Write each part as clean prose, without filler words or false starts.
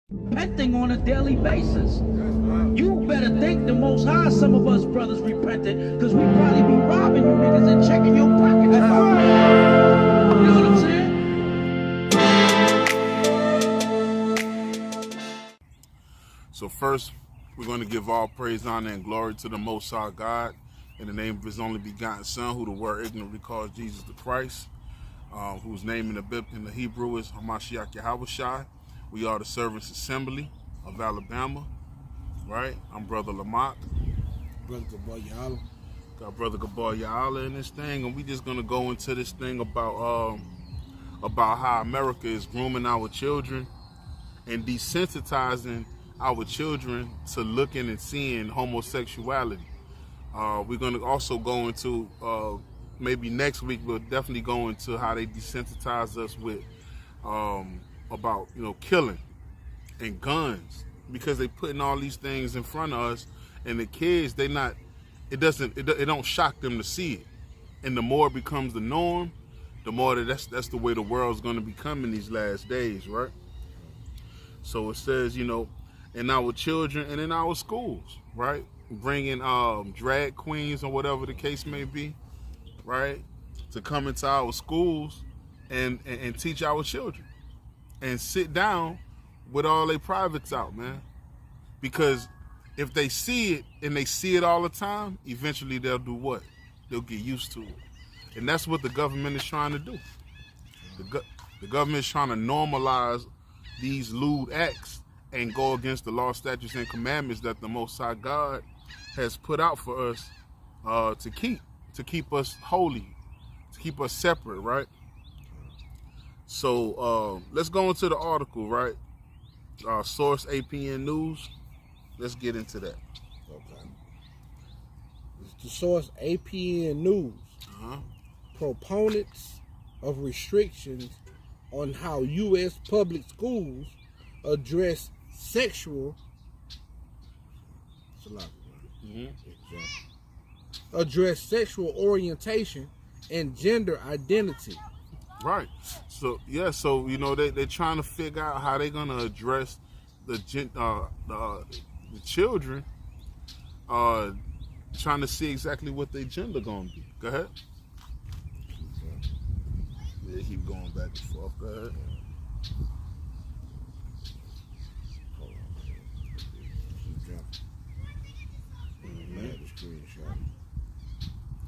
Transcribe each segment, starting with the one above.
Repenting on a daily basis. You better thank the Most High some of us brothers repented, because we probably be robbing you niggas and checking your pockets. You know what I'm saying? So first, we're going to give all praise, honor, and glory to the Most High God in the name of His only begotten Son, who the word ignorantly calls Jesus the Christ, whose name in the Hebrew is Hamashiach Yahushai. We are the Servants Assembly of Alabama, right? I'm Brother Lamak. Brother Gabar Ya'ala. Got Brother Gabar Ya'ala in this thing, and we just gonna go into this thing about how America is grooming our children and desensitizing our children to looking and seeing homosexuality. We're gonna also go into maybe next week we'll definitely go into how they desensitize us with about killing and guns, because they putting all these things in front of us, and the kids it don't shock them to see it, and the more it becomes the norm, the more that's the way the world's going to become in these last days, right? So it says in our children and in our schools, right, bringing drag queens or whatever the case may be, right, to come into our schools and teach our children and sit down with all their privates out, man. Because if they see it and they see it all the time, eventually they'll do what? They'll get used to it. And that's what the government is trying to do. The government is trying to normalize these lewd acts and go against the law, statutes, and commandments that the Most High God has put out for us to keep us holy, to keep us separate, right? So let's go into the article, right? Source APN News. Let's get into that. Okay. The source APN News. Proponents of restrictions on how U.S. public schools address sexual orientation and gender identity. Right. So yeah. So they're trying to figure out how they're gonna address the children, trying to see exactly what their gender gonna be. Go ahead. Yeah, keep going back and forth. Go ahead.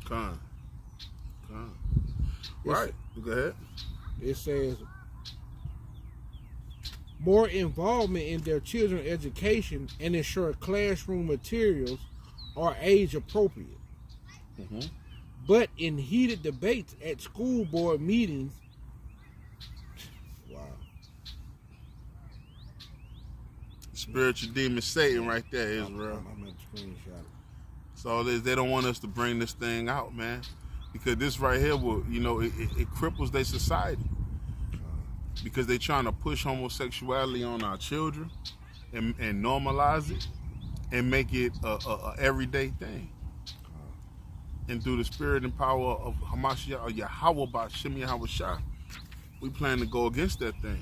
Con. Right. Go ahead. It says more involvement in their children's education and ensure classroom materials are age appropriate. But in heated debates at school board meetings, spiritual demon Satan right there, Israel. I'm at the screenshot. So they don't want us to bring this thing out, man, because this right here will, it cripples their society, because they're trying to push homosexuality on our children and normalize it and make it a everyday thing. And through the spirit and power of Hamashiach or Yahweh B'Shem Yahushai, we plan to go against that thing.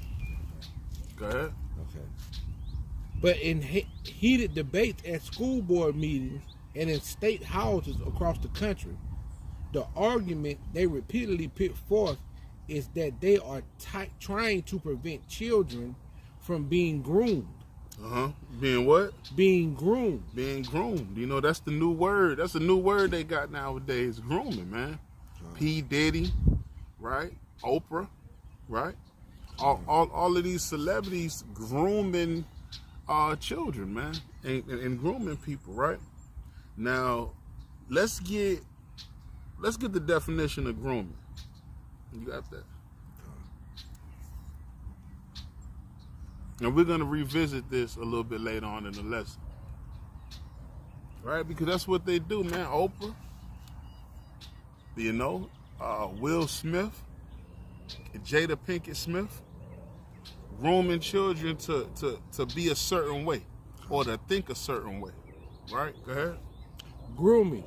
Go ahead. Okay. But in heated debates at school board meetings and in state houses across the country, the argument they repeatedly put forth is that they are trying to prevent children from being groomed. Being what? Being groomed. Being groomed. That's the new word. That's a new word they got nowadays. Grooming, man. P. Diddy, right? Oprah, right? All of these celebrities grooming children, man, and grooming people, right? Now, let's get the definition of grooming. You got that? And we're going to revisit this a little bit later on in the lesson. Right? Because that's what they do, man. Oprah, Will Smith, Jada Pinkett Smith, grooming children to be a certain way or to think a certain way. Right? Go ahead. Grooming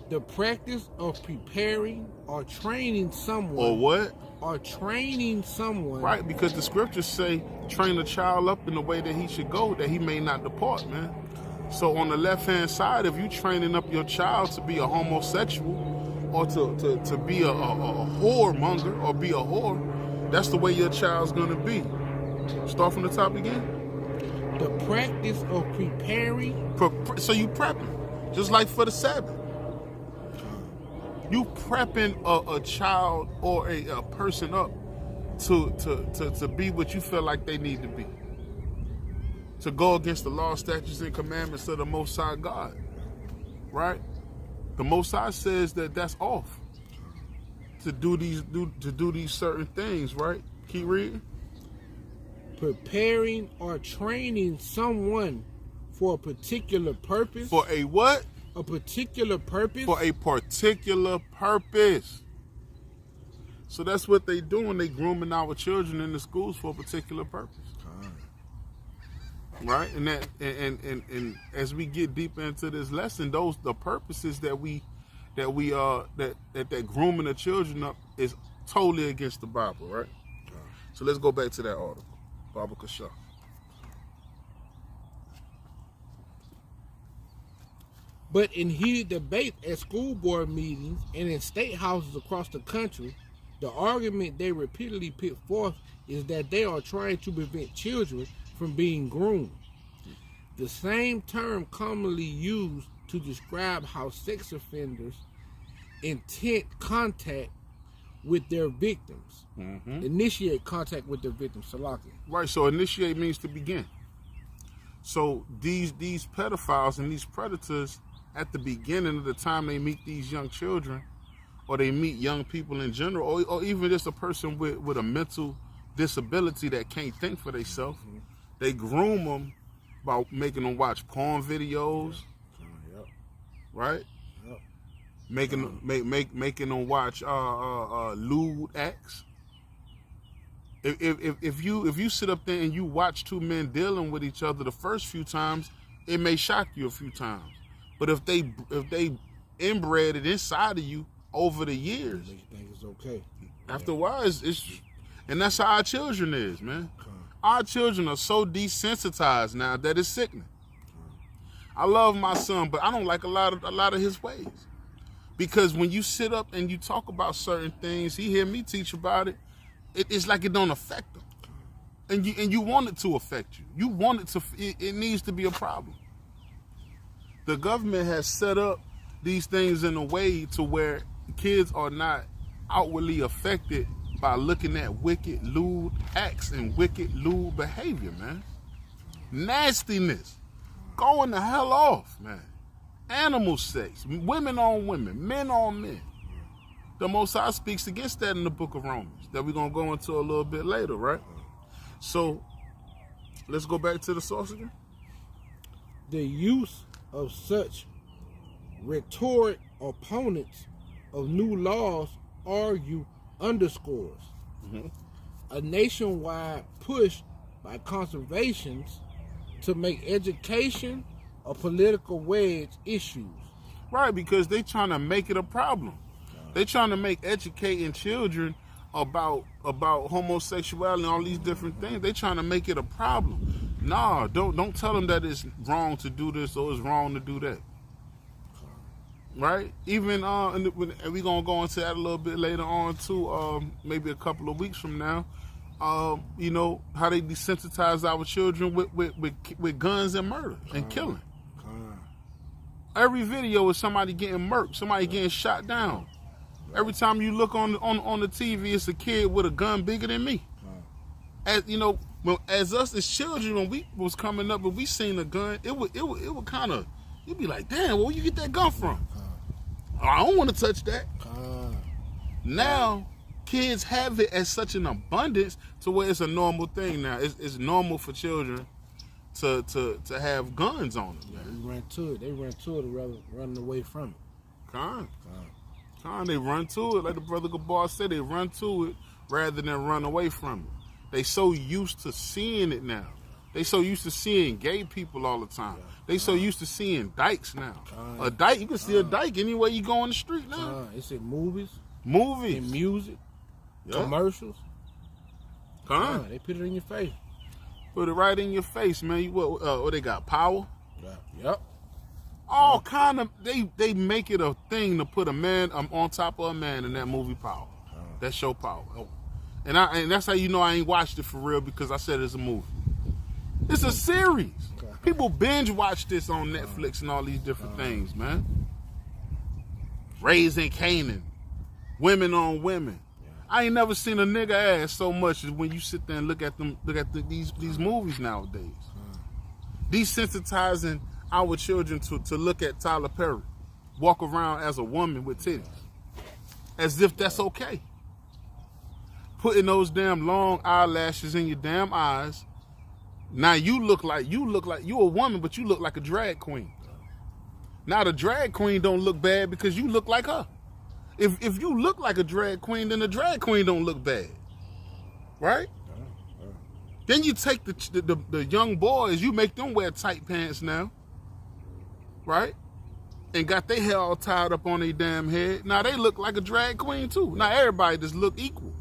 The practice of preparing or training someone. Or what? Or training someone. Right, because the scriptures say, train a child up in the way that he should go, that he may not depart, man. So on the left-hand side, if you training up your child to be a homosexual or to be a whoremonger or be a whore, that's the way your child's going to be. Start from the top again. The practice of preparing. So you prepping, just like for the Sabbath. You prepping a child or a person up to be what you feel like they need to be. To go against the law, statutes, and commandments of the Most High God. Right? The Most High says that that's off. To do these certain things, right? Keep reading. Preparing or training someone for a particular purpose. For a what? A particular purpose. For a particular purpose. So that's what they doing. They grooming our children in the schools for a particular purpose. Right? And that and as we get deeper into this lesson, the purposes that grooming the children up is totally against the Bible, right? So let's go back to that article. Baba Kasha. But in heated debate at school board meetings and in state houses across the country, the argument they repeatedly put forth is that they are trying to prevent children from being groomed. The same term commonly used to describe how sex offenders initiate contact with their victims. Initiate contact with their victims, Salaki. Right, so initiate means to begin. So these pedophiles and these predators, at the beginning of the time they meet these young children, or they meet young people in general, or even just a person with a mental disability that can't think for themselves, they groom them by making them watch porn videos, right? Making them watch lewd acts. If you sit up there and you watch two men dealing with each other the first few times, it may shock you a few times. But if they inbred it inside of you over the years, you think it's okay. After a while, it's and that's how our children is, man. Our children are so desensitized now that it's sickening. I love my son, but I don't like a lot of his ways. Because when you sit up and you talk about certain things, he hear me teach about it, it's like it don't affect him. And you want it to affect you. You want it to, it needs to be a problem. The government has set up these things in a way to where kids are not outwardly affected by looking at wicked, lewd acts and wicked, lewd behavior, man. Nastiness. Going the hell off, man. Animal sex. Women on women. Men on men. The Most High speaks against that in the book of Romans, that we're going to go into a little bit later, right? So, let's go back to the source again. The use of such rhetoric opponents of new laws argue underscores a nationwide push by conservations to make education a political wedge issues. Right, because they trying to make it a problem. They trying to make educating children about homosexuality and all these different things. They trying to make it a problem. Nah, don't tell them that it's wrong to do this or it's wrong to do that. Right? Even and we're gonna go into that a little bit later on too. Maybe a couple of weeks from now. You know how they desensitize our children with guns and murder and killing. Every video is somebody getting murked, somebody getting shot down. Every time you look on the TV, it's a kid with a gun bigger than me. As you know, as us as children, when we was coming up and we seen a gun, it would kind of, you'd be like, damn, where you get that gun from? I don't want to touch that. Now, kids have it at such an abundance to where it's a normal thing now. It's normal for children to have guns on them. They run to it. They run to it rather than running away from it. They run to it. Like the brother Gabar said, they run to it rather than run away from it. They so used to seeing it now They so used to seeing gay people all the time. They so used to seeing dykes now. A dyke, you can see a dyke anywhere you go on the street now. It's in movies. Movies. In music. Commercials. They put it in your face. Put it right in your face, man. What they got? Power? Yep. All kind of, they make it a thing to put a man on top of a man in that movie Power. That show Power. And that's how you know I ain't watched it for real, because I said it's a movie. It's a series. People binge watch this on Netflix and all these different things, man. Raising Canaan. Women on women. I ain't never seen a nigga ass so much as when you sit there and look at these movies nowadays. Desensitizing our children to look at Tyler Perry, walk around as a woman with titties, as if that's okay. Putting those damn long eyelashes in your damn eyes. Now you look like you a woman, but you look like a drag queen. Now the drag queen don't look bad because you look like her. If you look like a drag queen, then the drag queen don't look bad, right? Then you take the young boys, you make them wear tight pants now, right? And got their hair all tied up on their damn head. Now they look like a drag queen too. Now everybody just look equal.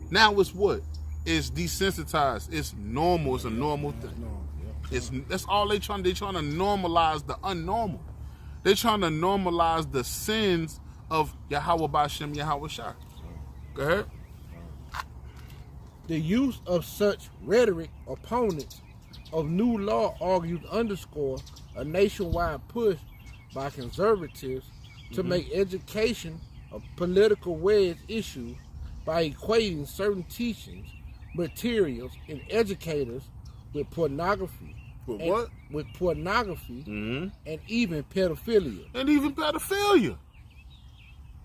Now it's what? It's desensitized. It's normal. It's a normal thing. That's all they're trying to normalize the unnormal. They're trying to normalize the sins of Yahweh Bashem, Yahweh Shai. Go ahead. The use of such rhetoric, opponents of new law argues underscore a nationwide push by conservatives to make education a political wedge issue by equating certain teachings, materials, and educators with pornography. With what? With pornography and even pedophilia.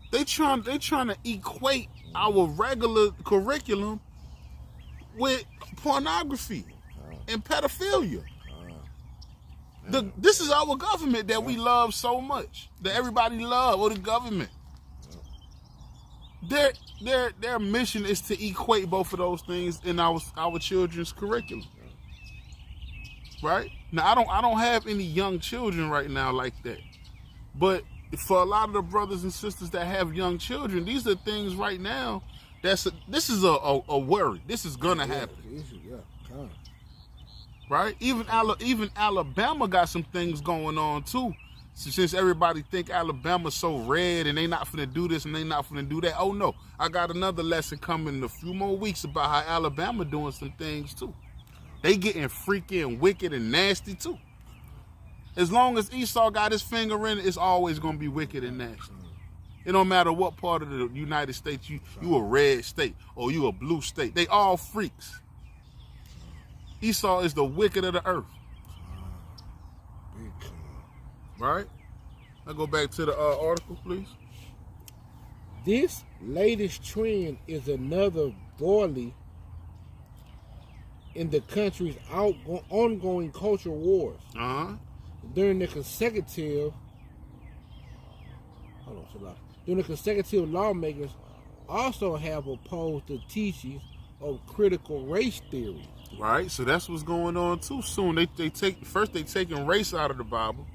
They trying to equate our regular curriculum with pornography and pedophilia. This is our government that we love so much, that everybody love, or the government. Their mission is to equate both of those things in our children's curriculum. Right? Now I don't have any young children right now like that. But for a lot of the brothers and sisters that have young children, these are things right now this is a worry. This is gonna happen. Right? Even Alabama got some things going on too. Since everybody think Alabama's so red and they not finna do this and they not finna do that. Oh no, I got another lesson coming in a few more weeks about how Alabama doing some things too. They getting freaky and wicked and nasty too. As long as Esau got his finger in it, it's always gonna be wicked and nasty. It don't matter what part of the United States you a red state or you a blue state. They all freaks. Esau is the wicked of the earth. Right? I'll go back to the article, please. This latest trend is another boilie in the country's ongoing culture wars. During the consecutive lawmakers also have opposed the teachings of critical race theory. Right, so that's what's going on too soon. They taking race out of the Bible.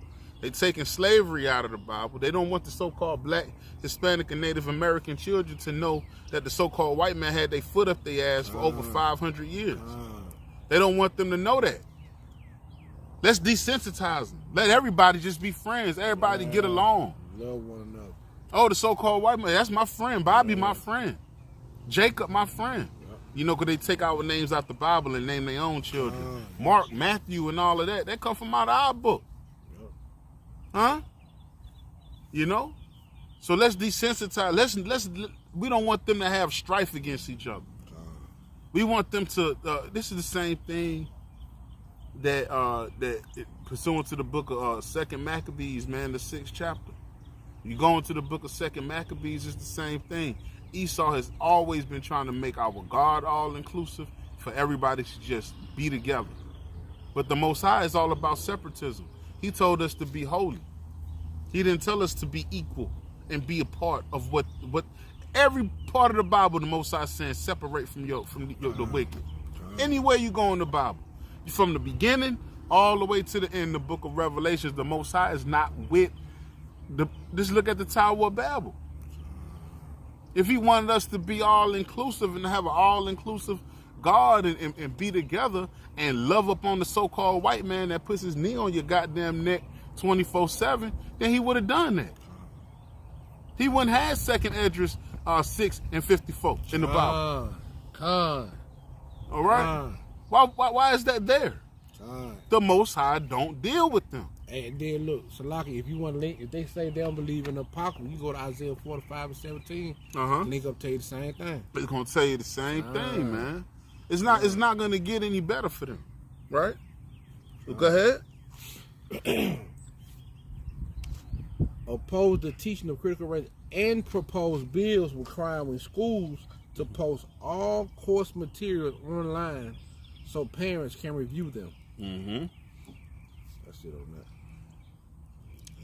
They taking slavery out of the Bible. They don't want the so-called black, Hispanic, and Native American children to know that the so-called white man had their foot up their ass for over 500 years. They don't want them to know that. Let's desensitize them. Let everybody just be friends. Everybody get along. Love one another. Oh, the so-called white man, that's my friend. Bobby, my friend. Jacob, my friend. You know, because they take our names out the Bible and name their own children. Mark, Matthew, and all of that. That come from out of our book. Huh? You know? So let's desensitize. We don't want them to have strife against each other. We want them to, this is the same thing that pursuant to the book of 2 Maccabees, man, the 6th chapter. You go into the book of 2 Maccabees, it's the same thing. Esau has always been trying to make our God all-inclusive for everybody to just be together. But the Most High is all about separatism. He told us to be holy. He didn't tell us to be equal and be a part of what every part of the Bible the Most High saying separate from the wicked. Anywhere you go in the Bible. From the beginning all the way to the end, the book of Revelations, the Most High is not with just look at the Tower of Babel. If he wanted us to be all-inclusive and have an all-inclusive God and be together and love upon the so-called white man that puts his knee on your goddamn neck 24/7, then he would have done that. He wouldn't have 2nd Esdras 6 and 54 in the Bible. All right? Why is that there? The Most High don't deal with them. And then look, Salaki, if you want to link, if they say they don't believe in the apocalypse, you go to Isaiah 45 and 17. Link up tell you the same thing. It's gonna tell you the same thing, man. It's not gonna get any better for them, right? So go ahead. Oppose the teaching of critical race and propose bills requiring schools to post all course materials online so parents can review them. That's it on that.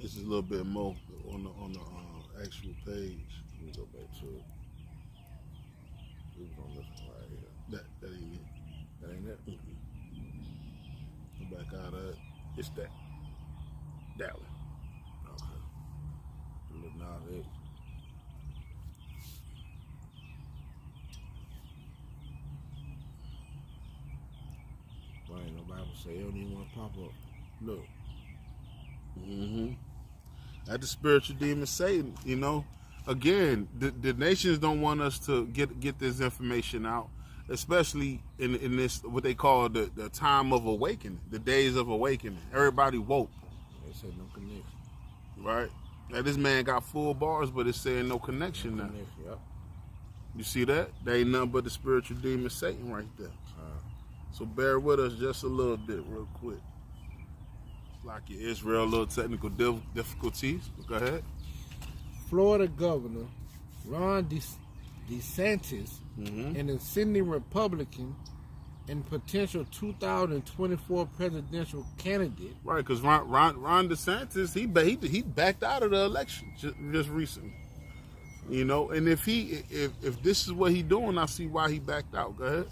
This is a little bit more on the actual page. Let me go back to it. We was on this one right here. That ain't it. That ain't it? Go back out of it. It's that. That one. Okay. Look now at it. Why ain't nobody say it don't even want to pop up? Look. At the spiritual demon Satan, you know. Again, the nations don't want us to get this information out, especially in this what they call the time of awakening, the days of awakening. Everybody woke. They say no connection. Right? Now this man got full bars, but it's saying no connection now. Yep. You see that? They ain't nothing but the spiritual demon Satan right there. So bear with us just a little bit real quick. Like your Israel, little technical difficulties. Go ahead. Florida Governor Ron DeSantis, an ascending Republican and potential 2024 presidential candidate. Right, because Ron DeSantis, he backed out of the election just recently. You know, and if this is what he doing, I see why he backed out. Go ahead.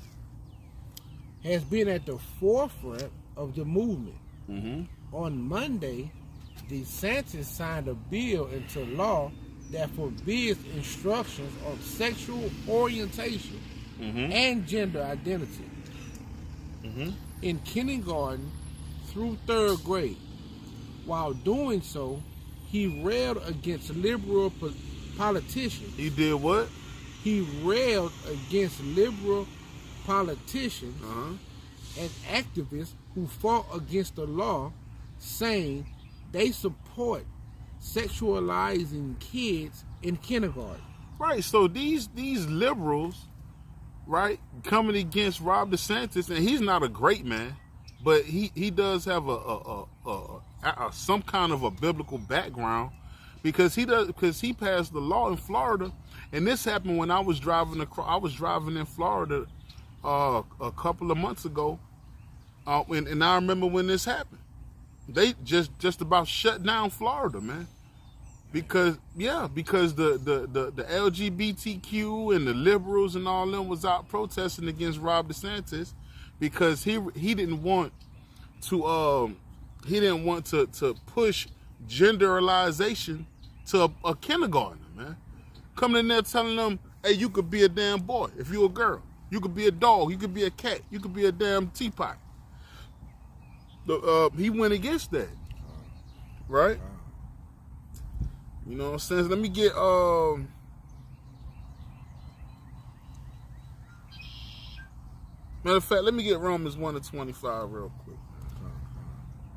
Has been at the forefront of the movement. On Monday, DeSantis signed a bill into law that forbids instructions on sexual orientation and gender identity in kindergarten through 3rd grade. While doing so, he railed against liberal politicians. He did what? He railed against liberal politicians and activists who fought against the law, saying they support sexualizing kids in kindergarten. Right, so these liberals, right, coming against Rob DeSantis, and he's not a great man, but he does have a some kind of a biblical background, because he passed the law in Florida, and this happened when I was driving in Florida a couple of months ago, and I remember when this happened. They just about shut down Florida, man, because the LGBTQ and the liberals and all them was out protesting against Rob DeSantis because he didn't want to push genderalization to a kindergartner, man. Coming in there telling them, hey, you could be a damn boy if you're a girl. You could be a dog. You could be a cat. You could be a damn teapot. He went against that, right? You know what I'm saying? Let me get matter of fact, let me get Romans 1:25 real quick.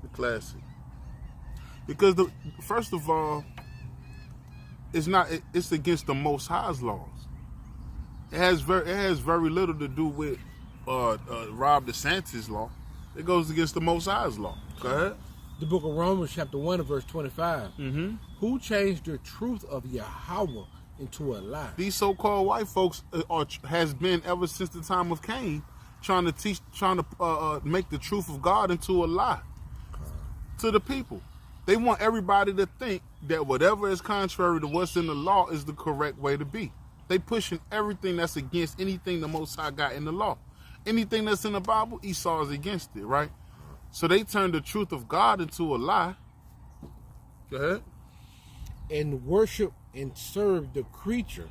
The classic, because first of all, it's against the Most High's laws. It has very little to do with Rob DeSantis' law. It goes against the Most High's law. Go ahead. The book of Romans, chapter 1, verse 25. Who changed the truth of Yahweh into a lie? These so-called white folks has been ever since the time of Cain, trying to make the truth of God into a lie to the people. They want everybody to think that whatever is contrary to what's in the law is the correct way to be. They pushing everything that's against anything the Most High got in the law. anything that's in the Bible, Esau is against it, right? So they turned the truth of God into a lie. Go ahead. And worship and serve the creature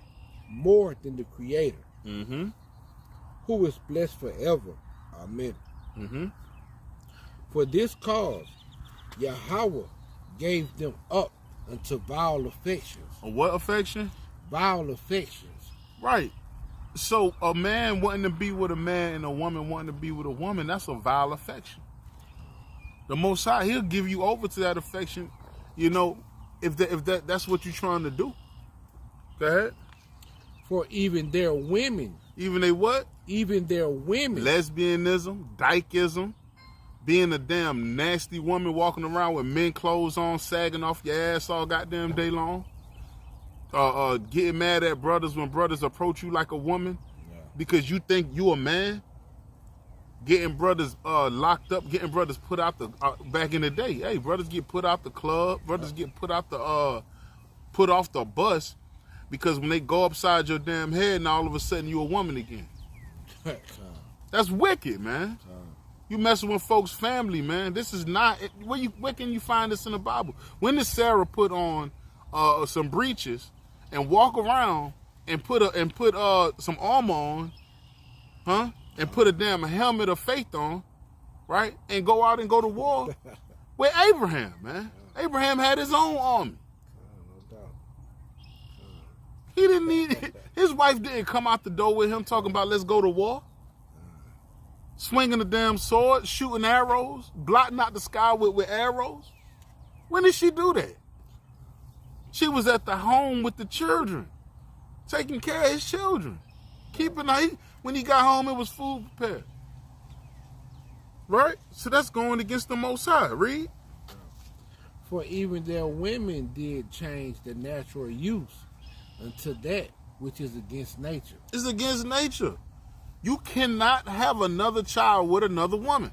more than the Creator, who is blessed forever. Amen. For this cause, Yahweh gave them up unto vile affections. What affection? Vile affections. Right. So a man wanting to be with a man and a woman wanting to be with a woman, that's a vile affection. The Most High, he'll give you over to that affection, you know, if that's what you're trying to do. Go ahead. For even their women. Even they what? Even their women. Lesbianism, dykeism, being a damn nasty woman walking around with men clothes on, sagging off your ass all goddamn day long. Getting mad at brothers when brothers approach you like a woman because you think you a man. Getting brothers locked up, getting brothers put out the back in the day. Hey, brothers get put out the club, brothers get put out the put off the bus because when they go upside your damn head and all of a sudden you a woman again. That's wicked, man. You messing with folks' family, man. This is not where can you find this in the Bible? When did Sarah put on some breeches and walk around and put some armor on, huh? And put a damn helmet of faith on, right? And go out and go to war with Abraham, man. Abraham had his own army. He didn't need it. His wife didn't come out the door with him talking about let's go to war. Swinging a damn sword, shooting arrows, blotting out the sky with arrows. When did she do that? She was at the home with the children, taking care of his children. When he got home, it was food prepared. Right? So that's going against the Most High. Read. For even their women did change the natural use unto that which is against nature. It's against nature. You cannot have another child with another woman.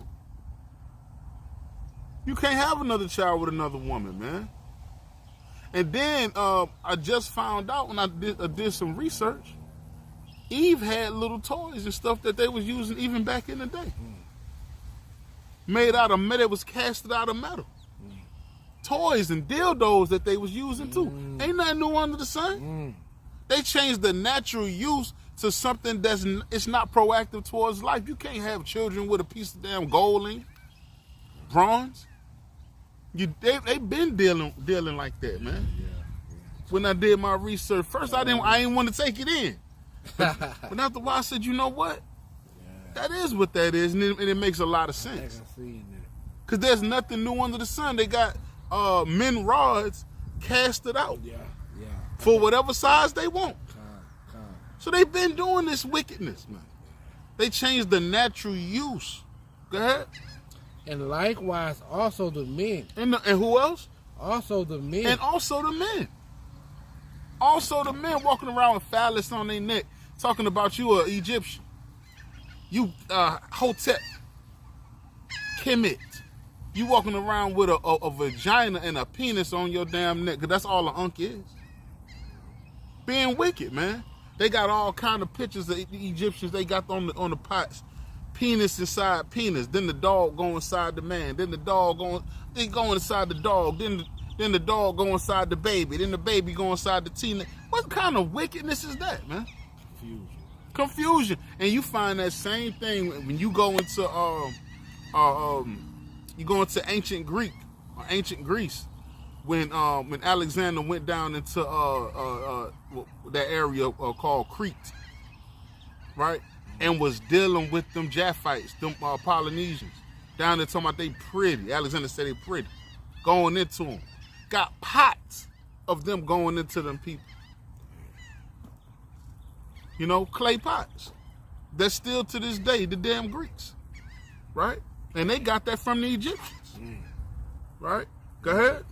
You can't have another child with another woman, man. And then I just found out when I did some research, Eve had little toys and stuff that they was using even back in the day. Made out of metal, it was casted out of metal. Toys and dildos that they was using too. Ain't nothing new under the sun. They changed the natural use to something it's not proactive towards life. You can't have children with a piece of damn gold in bronze. They've been dealing like that, man. When I did my research, first I didn't want to take it in. But after a while I said, you know what? That is what that is, and it makes a lot of sense. Because there's nothing new under the sun. They got men rods casted out for whatever size they want. So they've been doing this wickedness, man. They changed the natural use. Go ahead. And likewise also the men. And who else? Also the men. And also the men. Also the men walking around with phallus on their neck, talking about you are Egyptian. You Hotep. Kemet. You walking around with a vagina and a penis on your damn neck, because that's all an unk is. Being wicked, man. They got all kind of pictures of the Egyptians they got on the pots. Penis inside penis. Then the dog go inside the man. Then the dog go inside the dog. Then the dog go inside the baby. Then the baby go inside the teenage. What kind of wickedness is that, man? Confusion. And you find that same thing when you go into ancient Greek or ancient Greece. When Alexander went down into that area called Crete, right, and was dealing with them Japhites, them Polynesians, down there talking about they pretty. Alexander said they pretty, going into them. Got pots of them going into them people. You know, clay pots. That's still to this day the damn Greeks, right? And they got that from the Egyptians, right? Go ahead.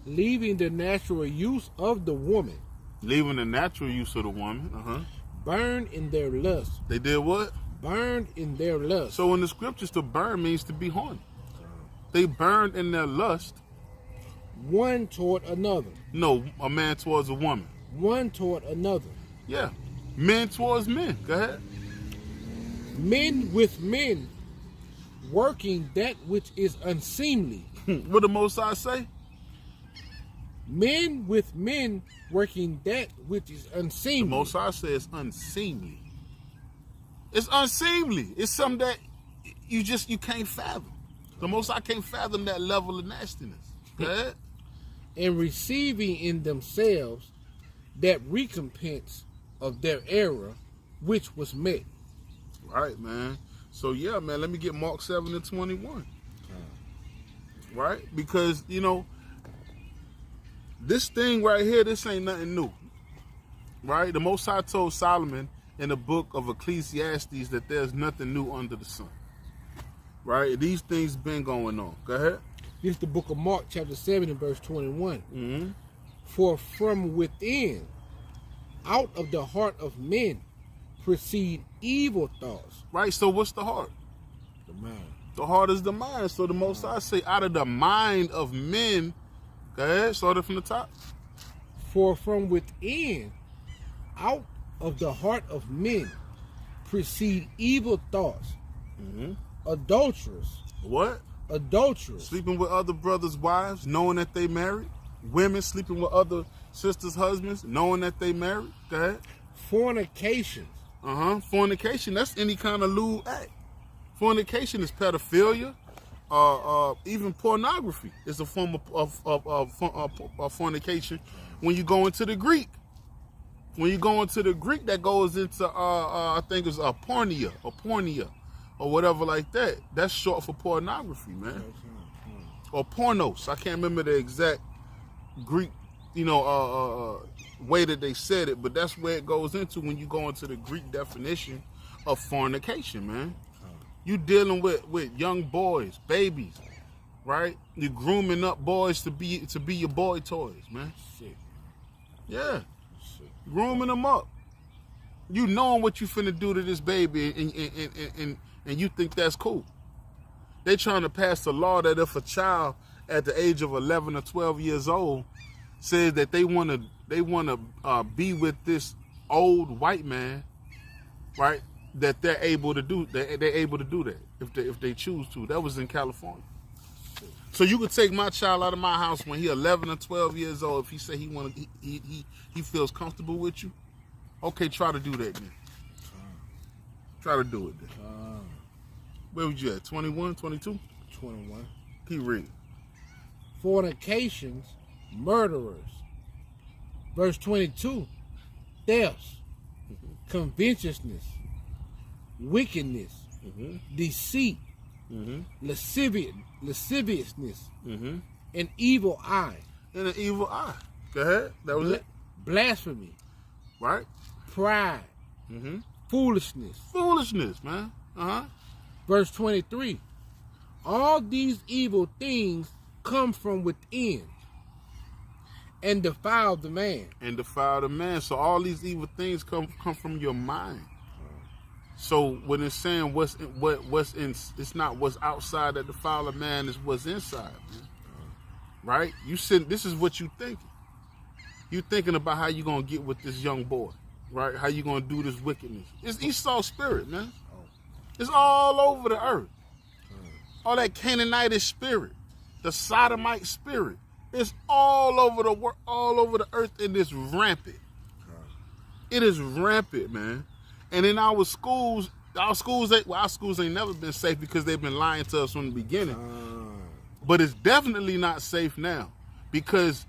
Leaving the natural use of the woman. Leaving the natural use of the woman. Burn in their lust. They did what? Burned in their lust. So in the scriptures, to burn means to be horny. They burned in their lust. One toward another. No, a man towards a woman. One toward another. Yeah. Men towards men. Go ahead. Men with men working that which is unseemly. What the Most High say? Men with men working that which is The unseemly. Most High says unseemly. It's unseemly. It's something that you can't fathom. The Most High can't fathom that level of nastiness. Go ahead. And receiving in themselves that recompense of their error which was met. Right, man. So yeah, man, let me get Mark 7:21. Right? Because, this thing right here, this ain't nothing new. Right? The Most High told Solomon in the book of Ecclesiastes that there's nothing new under the sun. Right? These things been going on. Go ahead. This is the book of Mark, chapter 7, and verse 21. Mm-hmm. For from within, out of the heart of men, proceed evil thoughts. Right? So what's the heart? The mind. The heart is the mind. So the Most High say, out of the mind of men. Go ahead. Start it from the top. For from within, out of the heart of men, proceed evil thoughts. Mm-hmm. Adulterers. What? Adulterers. Sleeping with other brothers' wives, knowing that they married. Women sleeping with other sisters' husbands, knowing that they married. Go ahead. Fornications. Fornication, that's any kind of lewd act. Fornication is pedophilia. Even pornography is a form of fornication. When you go into the Greek, that goes into I think it's pornea, or whatever like that. That's short for pornography, man. Or pornos. I can't remember the exact Greek, way that they said it, but that's where it goes into when you go into the Greek definition of fornication, man. You dealing with young boys, babies, right? You're grooming up boys to be your boy toys, man. Shit. Yeah. Shit. Grooming them up. You knowing what you finna do to this baby and you think that's cool. They trying to pass a law that if a child at the age of 11 or 12 years old says that they wanna be with this old white man, right? That they're able to do that if they choose to. That was in California. So you could take my child out of my house when he's 11 or 12 years old. If he say he feels comfortable with you, okay, try to do that then. Try to do it then. Where was you at? 21, 22? 21. Keep reading. Fornications, murderers. Verse 22. Thefts, covetousness, wickedness, deceit, lasciviousness, an evil eye. And an evil eye. Go ahead. That was it. Blasphemy, Right? pride, foolishness. Foolishness, man. Verse 23. All these evil things come from within and defile the man. And defile the man. So all these evil things come from your mind. So when it's saying what's in, it's not what's outside that defile a man, is what's inside, man. Right? This is what you thinking. You thinking about how you gonna get with this young boy, right? How you gonna do this wickedness. It's Esau spirit, man. It's all over the earth. All that Canaanite spirit, the Sodomite spirit. It's all over the earth, and it's rampant. It is rampant, man. And in our schools ain't never been safe because they've been lying to us from the beginning. But it's definitely not safe now because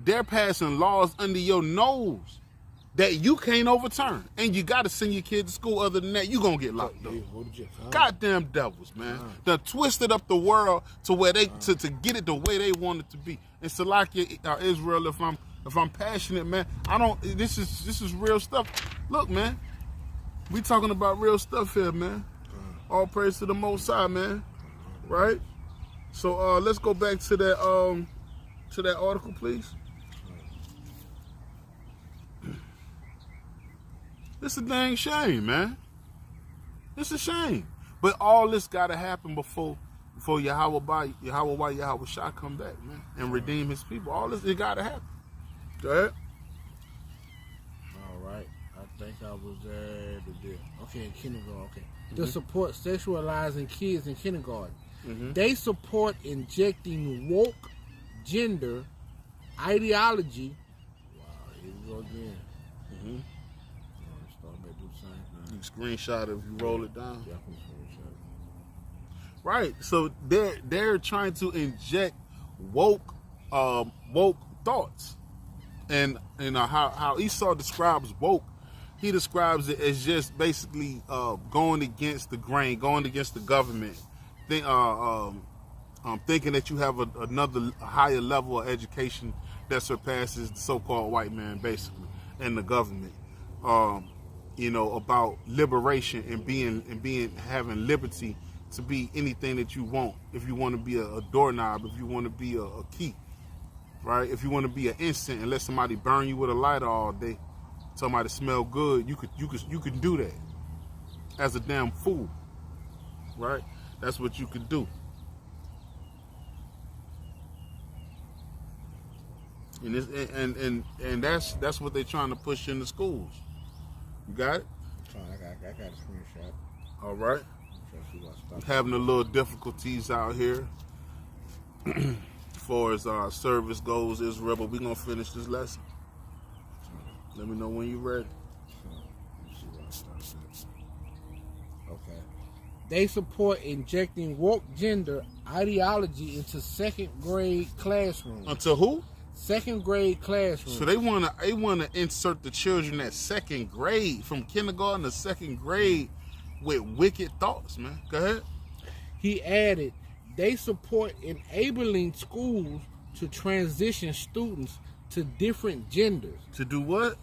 they're passing laws under your nose that you can't overturn. And you got to send your kid to school. Other than that, you're going to get locked up. Goddamn devils, man. They twisted up the world to where they to get it the way they want it to be. And Salakia, Israel, if I'm passionate, man, this is real stuff. Look, man, we talking about real stuff here, man. All praise to the Most High, man. Right? So let's go back to that article, please. It's a dang shame, man. It's a shame. But all this gotta happen before Yahweh Shah come back, man, and redeem his people. All this, it gotta happen. Go ahead. All right. I think I was there. Okay, in kindergarten. Okay. To support sexualizing kids in kindergarten. They support injecting woke gender ideology. Wow, here we go again. Start back to the same thing. You screenshot it if you roll it down. Yeah, I can screenshot. Right. So they're trying to inject woke thoughts. And how Esau describes woke, he describes it as just basically going against the grain, going against the government, thinking that you have another higher level of education that surpasses the so-called white man, basically, and the government. About liberation and having liberty to be anything that you want. If you want to be a doorknob, if you want to be a key. Right? If you want to be an incense and let somebody burn you with a lighter all day, somebody smell good, you could do that as a damn fool. Right? That's what you could do. And that's what they're trying to push in the schools. You got it? I got a screenshot. All right. Having a little difficulties out here. As far as our service goes, Israel, but we're going to finish this lesson. Let me know when you're ready. Okay. They support injecting woke gender ideology into second grade classrooms. Until who? Second grade classrooms. So they wanna insert the children at second grade, from kindergarten to second grade, with wicked thoughts, man. Go ahead. He added, they support enabling schools to transition students to different genders. To do what?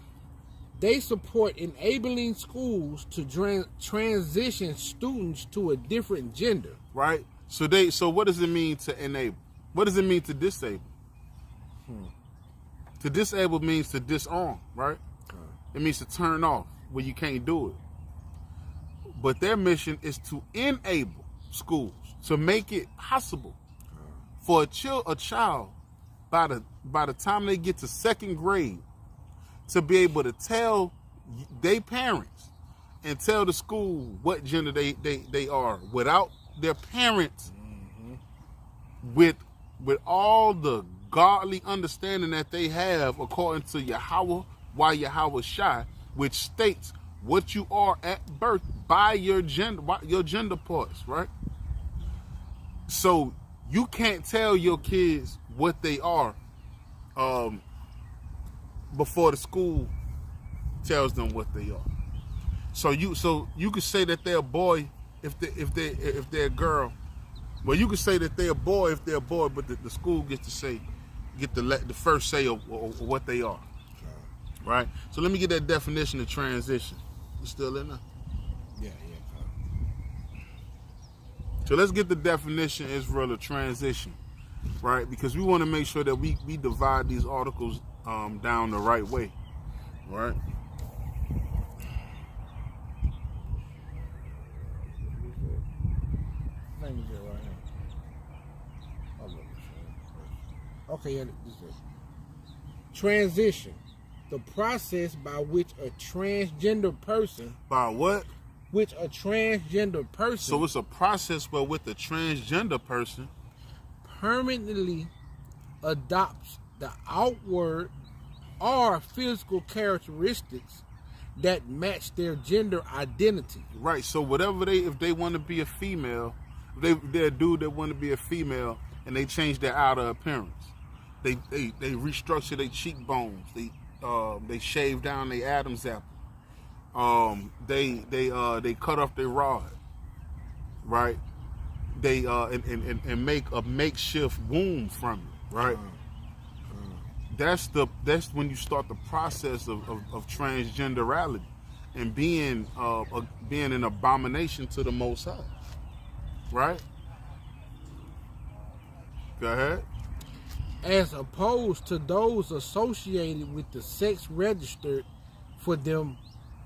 They support enabling schools to transition students to a different gender. Right. So what does it mean to enable? What does it mean to disable? To disable means to disarm, right? It means to turn off where you can't do it. But their mission is to enable schools, to make it possible for a child by the time they get to second grade to be able to tell their parents and tell the school what gender they are without their parents, with all the godly understanding that they have according to Yahweh, why Yahweh Shai, which states what you are at birth by your gender parts, right? So you can't tell your kids what they are before the school tells them what they are. So you could say that they're a boy if they're a girl. Well, you could say that they're a boy if they're a boy, but the school gets the first say of what they are. Right? So let me get that definition of transition. You still in there? Yeah. So let's get the definition, Israel, of transition, right? Because we want to make sure that we divide these articles down the right way, right? Let me get right here. Okay, yeah, this is it. Transition. The process by which a transgender person... By what? Which a transgender person... So it's a process where with a transgender person... permanently adopts the outward or physical characteristics that match their gender identity. Right, so whatever if they want to be a female, they're a dude that want to be a female, and they change their outer appearance. They restructure their cheekbones. They shave down their Adam's apple. They cut off their rod, right? They and make a makeshift womb from it, right? That's when you start the process of transgenderality and being an abomination to the Most High, right? Go ahead. As opposed to those associated with the sex registered for them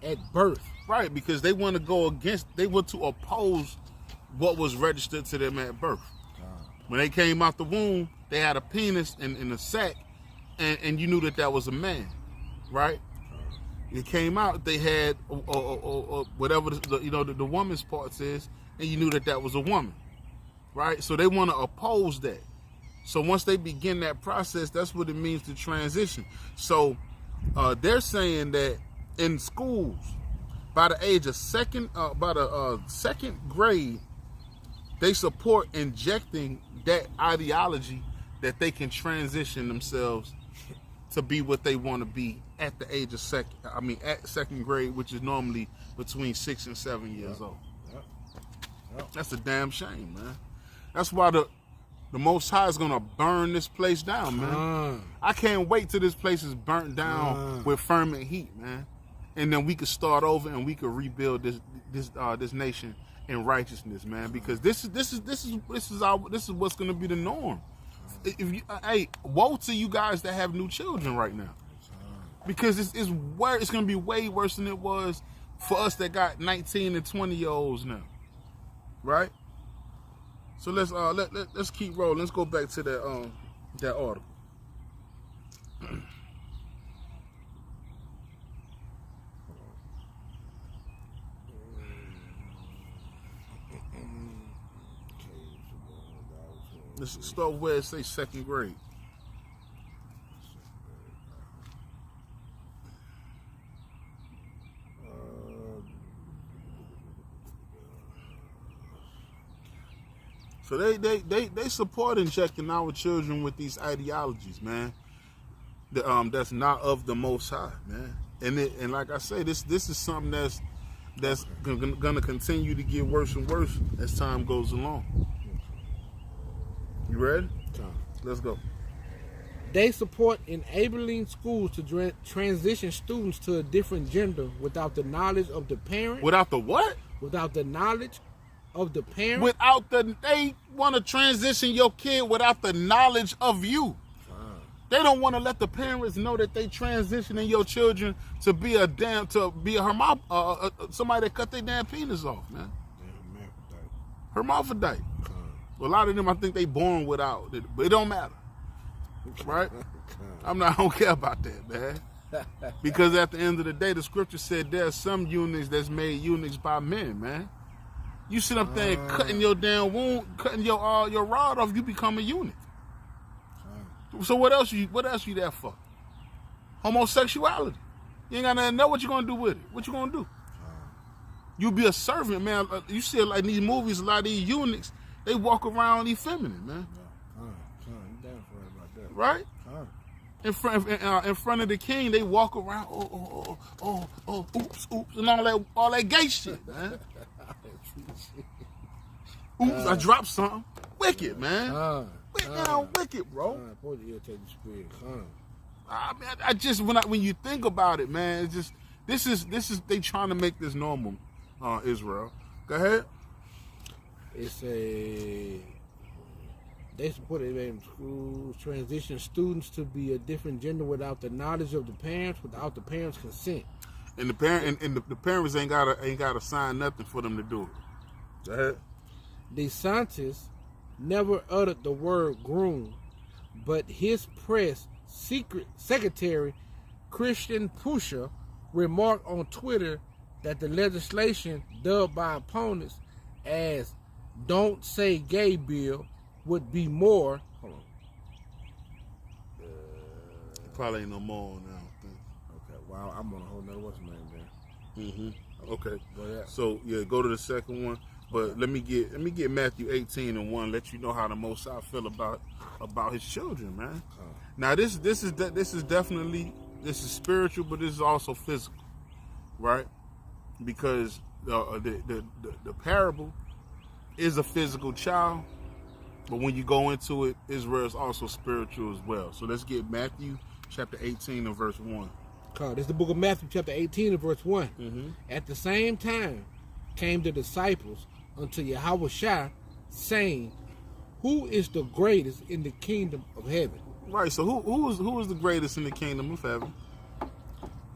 at birth. Right, because they want to oppose what was registered to them at birth. When they came out the womb, they had a penis in a sack, and you knew that was a man, right? it came out, they had whatever the woman's parts is, and you knew that was a woman, right? So they want to oppose that. So once they begin that process, that's what it means to transition. So they're saying that in schools, by the age of second grade, they support injecting that ideology that they can transition themselves to be what they want to be at the age of second grade, which is normally between 6 and 7 years old. That's a damn shame, man. That's why the Most High is gonna burn this place down, man. I can't wait till this place is burnt down with fervent heat, man. And then we could start over and we could rebuild this nation in righteousness, man. Because this is what's gonna be the norm. Hey, woe to you guys that have new children right now, because it's gonna be way worse than it was for us that got 19 and 20-year-olds now, right? So let's keep rolling. Let's go back to that article. Let's start where it says second grade. So they support injecting our children with these ideologies, man. That's not of the Most High, man. And like I say, this is something that's gonna continue to get worse and worse as time goes along. You ready? Let's go. They support enabling schools to transition students to a different gender without the knowledge of the parent. Without the what? Without the knowledge of the parent. They want to transition your kid without the knowledge of you. They don't want to let the parents know that they transitioning your children to be a somebody that cut their damn penis off, man. Hermaphrodite. Well, a lot of them, I think they born without it, but it don't matter, right? I don't care about that, man. Because at the end of the day, the scripture said there are some eunuchs that's made eunuchs by men, man. You sit up there and cutting your damn wound, cutting your rod off, you become a eunuch. So what else you there for? Homosexuality. You ain't got nothing to know what you gonna do with it. What you gonna do? You be a servant, man. You see, like in these movies, a lot of these eunuchs, they walk around effeminate, man. You damn right about that. Right? In front of the king, they walk around, oops, and all that gay shit, man. Oops, I dropped something. Wicked, man. Wicked, bro. I mean, when you think about it, man, it's just this is they trying to make this normal, Israel. Go ahead. They support it in schools, transition students to be a different gender without the knowledge of the parents, without the parents' consent. And the parents ain't gotta sign nothing for them to do it. Go ahead. DeSantis never uttered the word groom, but his press secretary, Christian Pusher, remarked on Twitter that the legislation, dubbed by opponents as "Don't Say Gay" bill, would be more. Hold on. Probably ain't no more now. Okay. Wow, I'm on a whole nother what's the name there. Mm-hmm. Okay. Yeah. So yeah, go to the second one. But let me get Matthew 18:1. Let you know how the Most High feel about his children, man. Now this is definitely spiritual, but this is also physical, right? Because the parable is a physical child, but when you go into it, Israel is also spiritual as well. So let's get Matthew chapter 18 and verse 1. This is the book of Matthew chapter 18 and verse 1. Mm-hmm. At the same time came the disciples unto Yahushua, saying, "Who is the greatest in the kingdom of heaven?" Right. So who is the greatest in the kingdom of heaven?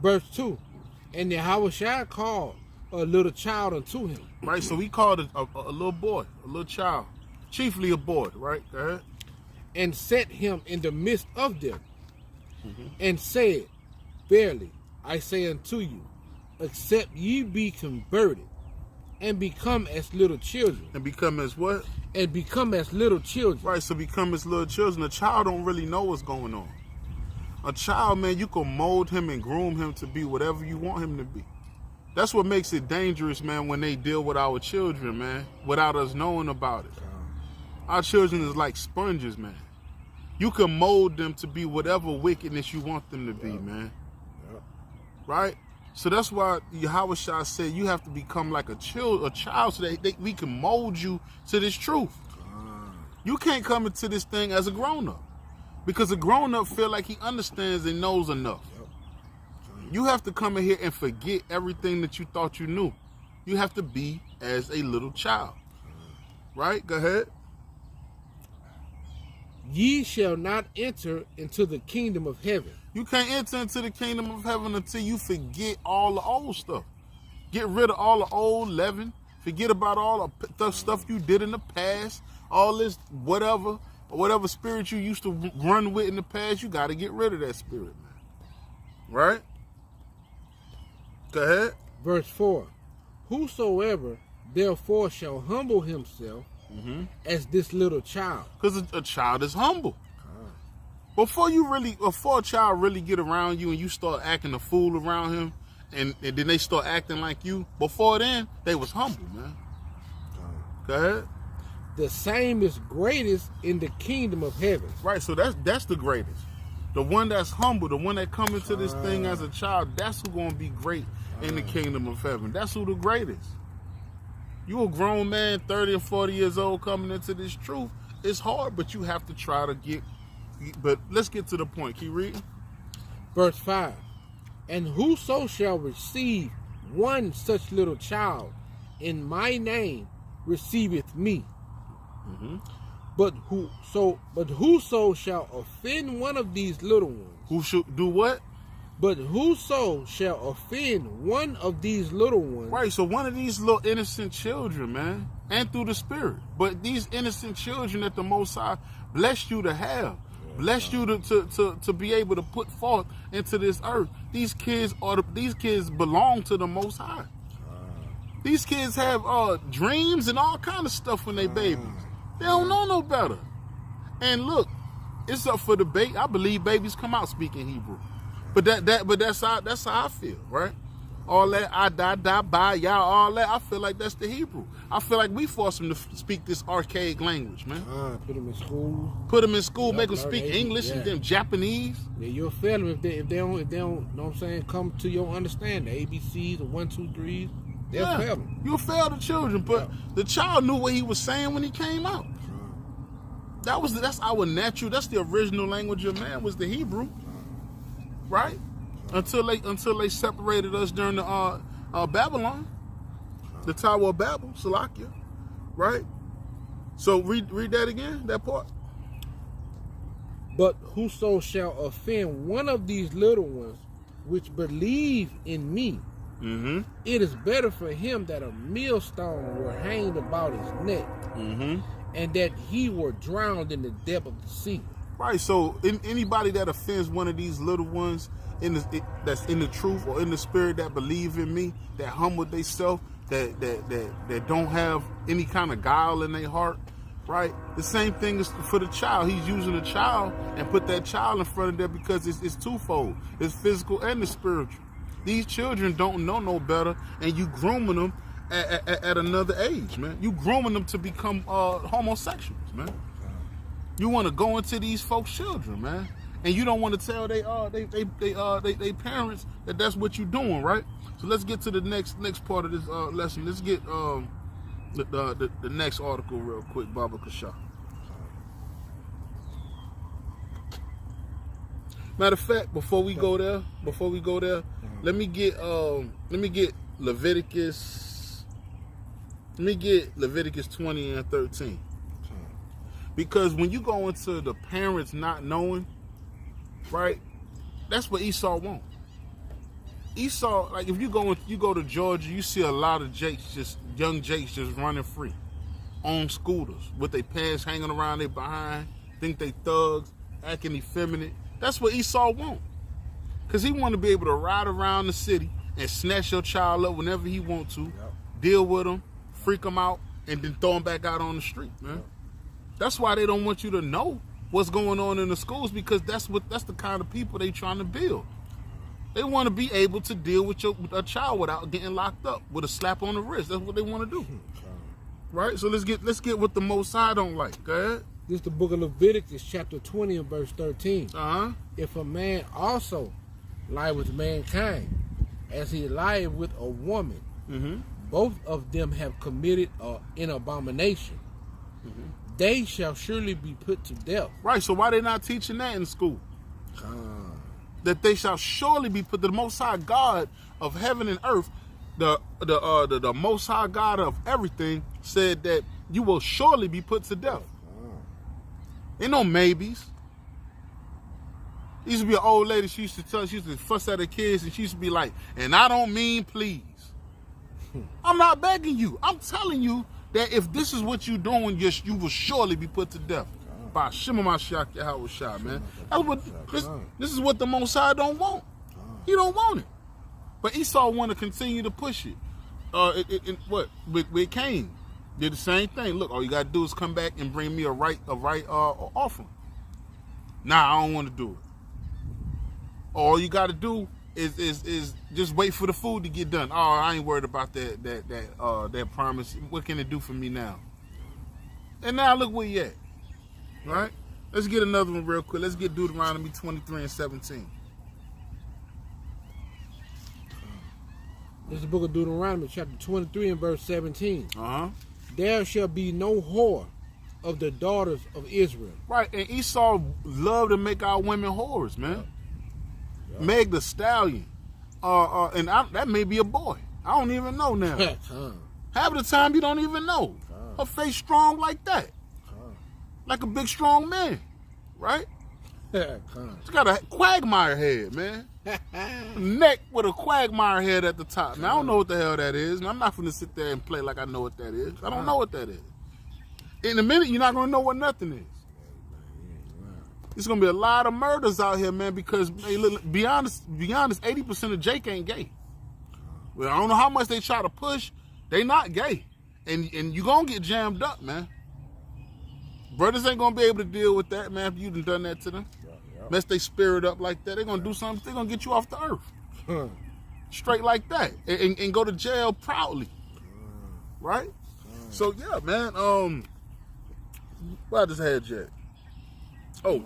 Verse 2. And Yahushua called a little child unto him. Right. So he called a little boy, a little child, chiefly a boy. Right. Go ahead. And set him in the midst of them, and said, "Verily, I say unto you, except ye be converted, and become as little children. And become as what? And become as little children. Right, so become as little children. A child don't really know what's going on. A child, man, you can mold him and groom him to be whatever you want him to be. That's what makes it dangerous, man, when they deal with our children, man, without us knowing about it. Our children is like sponges, man. You can mold them to be whatever wickedness you want them to be, man. Right? So that's why Yahweh Shah said you have to become like a child so that we can mold you to this truth. You can't come into this thing as a grown-up. Because a grown-up feel like he understands and knows enough. You have to come in here and forget everything that you thought you knew. You have to be as a little child. Right? Go ahead. Ye shall not enter into the kingdom of heaven. You can't enter into the kingdom of heaven until you forget all the old stuff. Get rid of all the old leaven. Forget about all the stuff you did in the past. All this whatever spirit you used to run with in the past, you got to get rid of that spirit, man. Right? Go ahead. Verse 4. Whosoever therefore shall humble himself as this little child. Because a child is humble. Before a child really get around you and you start acting a fool around him, and then they start acting like you, before then, they was humble, man. Go ahead. The same is greatest in the kingdom of heaven. Right, so that's the greatest. The one that's humble, the one that come into this thing as a child, that's who gonna be great in the kingdom of heaven. That's who the greatest. You a grown man, 30 or 40 years old, coming into this truth. It's hard, but you have to try to get. But let's get to the point. Keep reading. Verse 5. And whoso shall receive one such little child in my name receiveth me. But whoso shall offend one of these little ones. Who should do what? But whoso shall offend one of these little ones. Right, so one of these little innocent children, man, and through the Spirit. But these innocent children that the Most High blessed you to have, blessed you to be able to put forth into this earth. These kids belong to the Most High. These kids have dreams and all kind of stuff when they babies. They don't know no better. And look, it's up for debate. I believe babies come out speaking Hebrew. But that's how I feel, right? All that I die by y'all, all that. I feel like that's the Hebrew. I feel like we force them to speak this archaic language, man. Put them in school. Put them in school, make them speak English and then Japanese. Yeah, you'll fail them if they don't. Know what I'm saying? Come to your understanding. The ABCs, the 1, 2, 3s. They'll fail them. You'll fail the children, but the child knew what he was saying when he came out. That's our natural. That's the original language of man, was the Hebrew. Right? Until they separated us during the Babylon, the Tower of Babel, Salakia. Right? So read that again, that part. But whoso shall offend one of these little ones which believe in me, it is better for him that a millstone were hanged about his neck, and that he were drowned in the depth of the sea. Right, so anybody that offends one of these little ones that's in the truth or in the spirit that believe in me, that humble themselves, that don't have any kind of guile in their heart, right? The same thing is for the child. He's using a child and put that child in front of them because it's twofold. It's physical and it's spiritual. These children don't know no better, and you grooming them at another age, man. You grooming them to become homosexuals, man. You want to go into these folks' children, man, and you don't want to tell they parents that that's what you're doing, right? So let's get to the next part of this lesson. Let's get the next article real quick, Baba Kasha. Matter of fact, before we go there, let me get Leviticus. Let me get Leviticus 20 and 13. Because when you go into the parents not knowing, right, that's what Esau wants. Esau, like if you go to Georgia, you see a lot of young Jakes just running free on scooters with their pants hanging around their behind, think they thugs, acting effeminate. That's what Esau wants. Because he want to be able to ride around the city and snatch your child up whenever he want to, deal with them, freak them out, and then throw them back out on the street, man. That's why they don't want you to know what's going on in the schools, because that's the kind of people they trying to build. They want to be able to deal with a child without getting locked up with a slap on the wrist. That's what they want to do. Right? So let's get what the Most High don't like. Go ahead. This is the book of Leviticus, chapter 20 and verse 13. Uh-huh. If a man also lie with mankind, as he lied with a woman, both of them have committed an abomination. They shall surely be put to death. Right, so why they not teaching that in school? That they shall surely be put. The Most High God of heaven and earth, the Most High God of everything, said that you will surely be put to death. Ain't no maybes. There used to be an old lady, she used to fuss at her kids, and she used to be like, and I don't mean please. I'm not begging you. I'm telling you that if this is what you're doing, you will surely be put to death. By Shema Mashiach Yahweh Shah, man. This is what the Most High don't want. He don't want it. But Esau want to continue to push it. With Cain, did the same thing. Look, all you got to do is come back and bring me a right offering. Nah, I don't want to do it. All you got to do is just wait for the food to get done. Oh, I ain't worried about that promise. What can it do for me now? And now look where you at. Right? Let's get another one real quick. Let's get Deuteronomy 23 and 17. This is the book of Deuteronomy, chapter 23 and verse 17. Uh-huh. There shall be no whore of the daughters of Israel. Right, and Esau loved to make our women whores, man. Meg the Stallion. That may be a boy. I don't even know now. Half of the time you don't even know. Her face strong like that. Like a big strong man. Right? She got a quagmire head, man. Neck with a quagmire head at the top. Now I don't know what the hell that is. And I'm not gonna sit there and play like I know what that is. I don't know what that is. In a minute, you're not gonna know what nothing is. There's gonna be a lot of murders out here, man, because hey, look, be honest, 80% of Jake ain't gay. Well, I don't know how much they try to push, they not gay. And you gonna get jammed up, man. Brothers ain't gonna be able to deal with that, man, if you done that to them. Mess they spirit up like that, they're gonna do something, they're gonna get you off the earth. Straight like that. And go to jail proudly. Right? So yeah, man, where I just had Jack. Oh,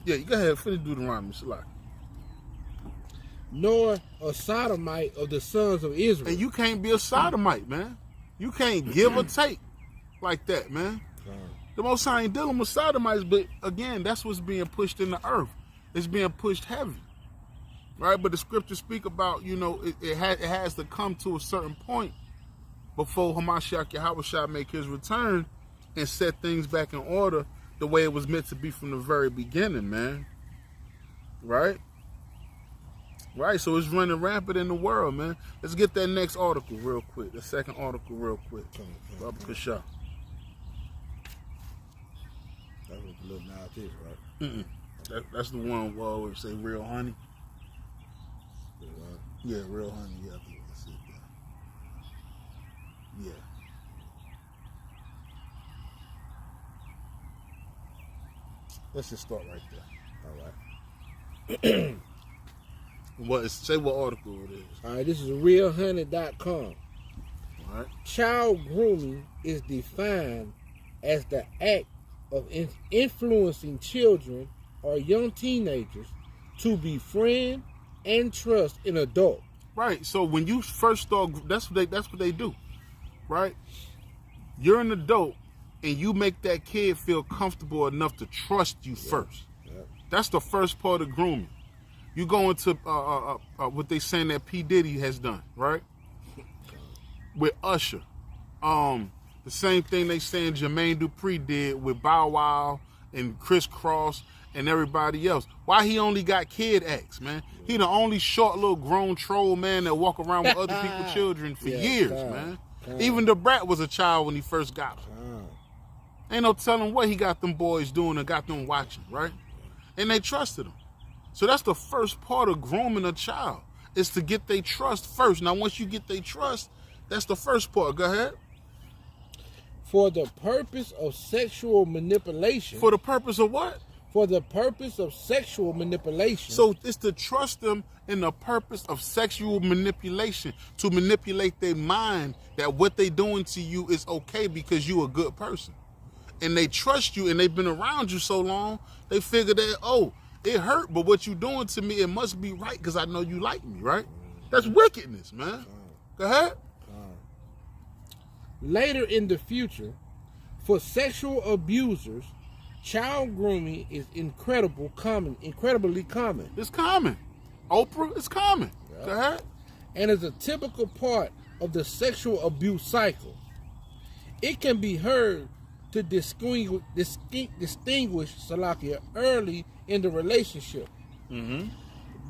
yeah, you go ahead, finish Deuteronomy, Shalak. Nor a sodomite of the sons of Israel. And you can't be a sodomite, man. You can't give or take like that, man. The Most High ain't dealing with sodomites, but again, that's what's being pushed in the earth. It's being pushed heavy, right? But the scriptures speak about, you know, it has to come to a certain point before Hamashiach Yahweh shall make his return and set things back in order the way it was meant to be from the very beginning, man. Right? Right, so it's running rampant in the world, man. Let's get that next article real quick, the second article real quick. For sure. That was a little Nas right? That's the one where we say real honey. Yeah, real honey. Yeah, I think that's it. Yeah. Let's just start right there. All right. Say what article it is. All right, this is realhoney.com. All right. Child grooming is defined as the act of influencing children or young teenagers to befriend and trust an adult. Right. So when you first start, that's what they do. Right. You're an adult, and you make that kid feel comfortable enough to trust you first. Yep. That's the first part of grooming. You go into what they saying that P. Diddy has done, right? With Usher. The same thing they saying Jermaine Dupri did with Bow Wow and Chris Cross and everybody else. Why he only got kid acts, man? He the only short little grown troll man that walk around with other people's children for years, man. Even the brat was a child when he first got him. Ain't no telling what he got them boys doing and got them watching, right? And they trusted him. So that's the first part of grooming a child, is to get their trust first. Now, once you get their trust, that's the first part. Go ahead. For the purpose of sexual manipulation. For the purpose of what? For the purpose of sexual manipulation. So it's to trust them in the purpose of sexual manipulation, to manipulate their mind that what they doing to you is okay because you a good person. And they trust you, and they've been around you so long, they figure that, oh, it hurt, but what you doing to me, it must be right because I know you like me, right? That's wickedness, man. Go ahead. Later in the future, for sexual abusers, child grooming is incredibly common. It's common. Oprah, it's common. Yeah. Go ahead. And is a typical part of the sexual abuse cycle. It can be heard to distinguish Salakia early in the relationship. Mm-hmm.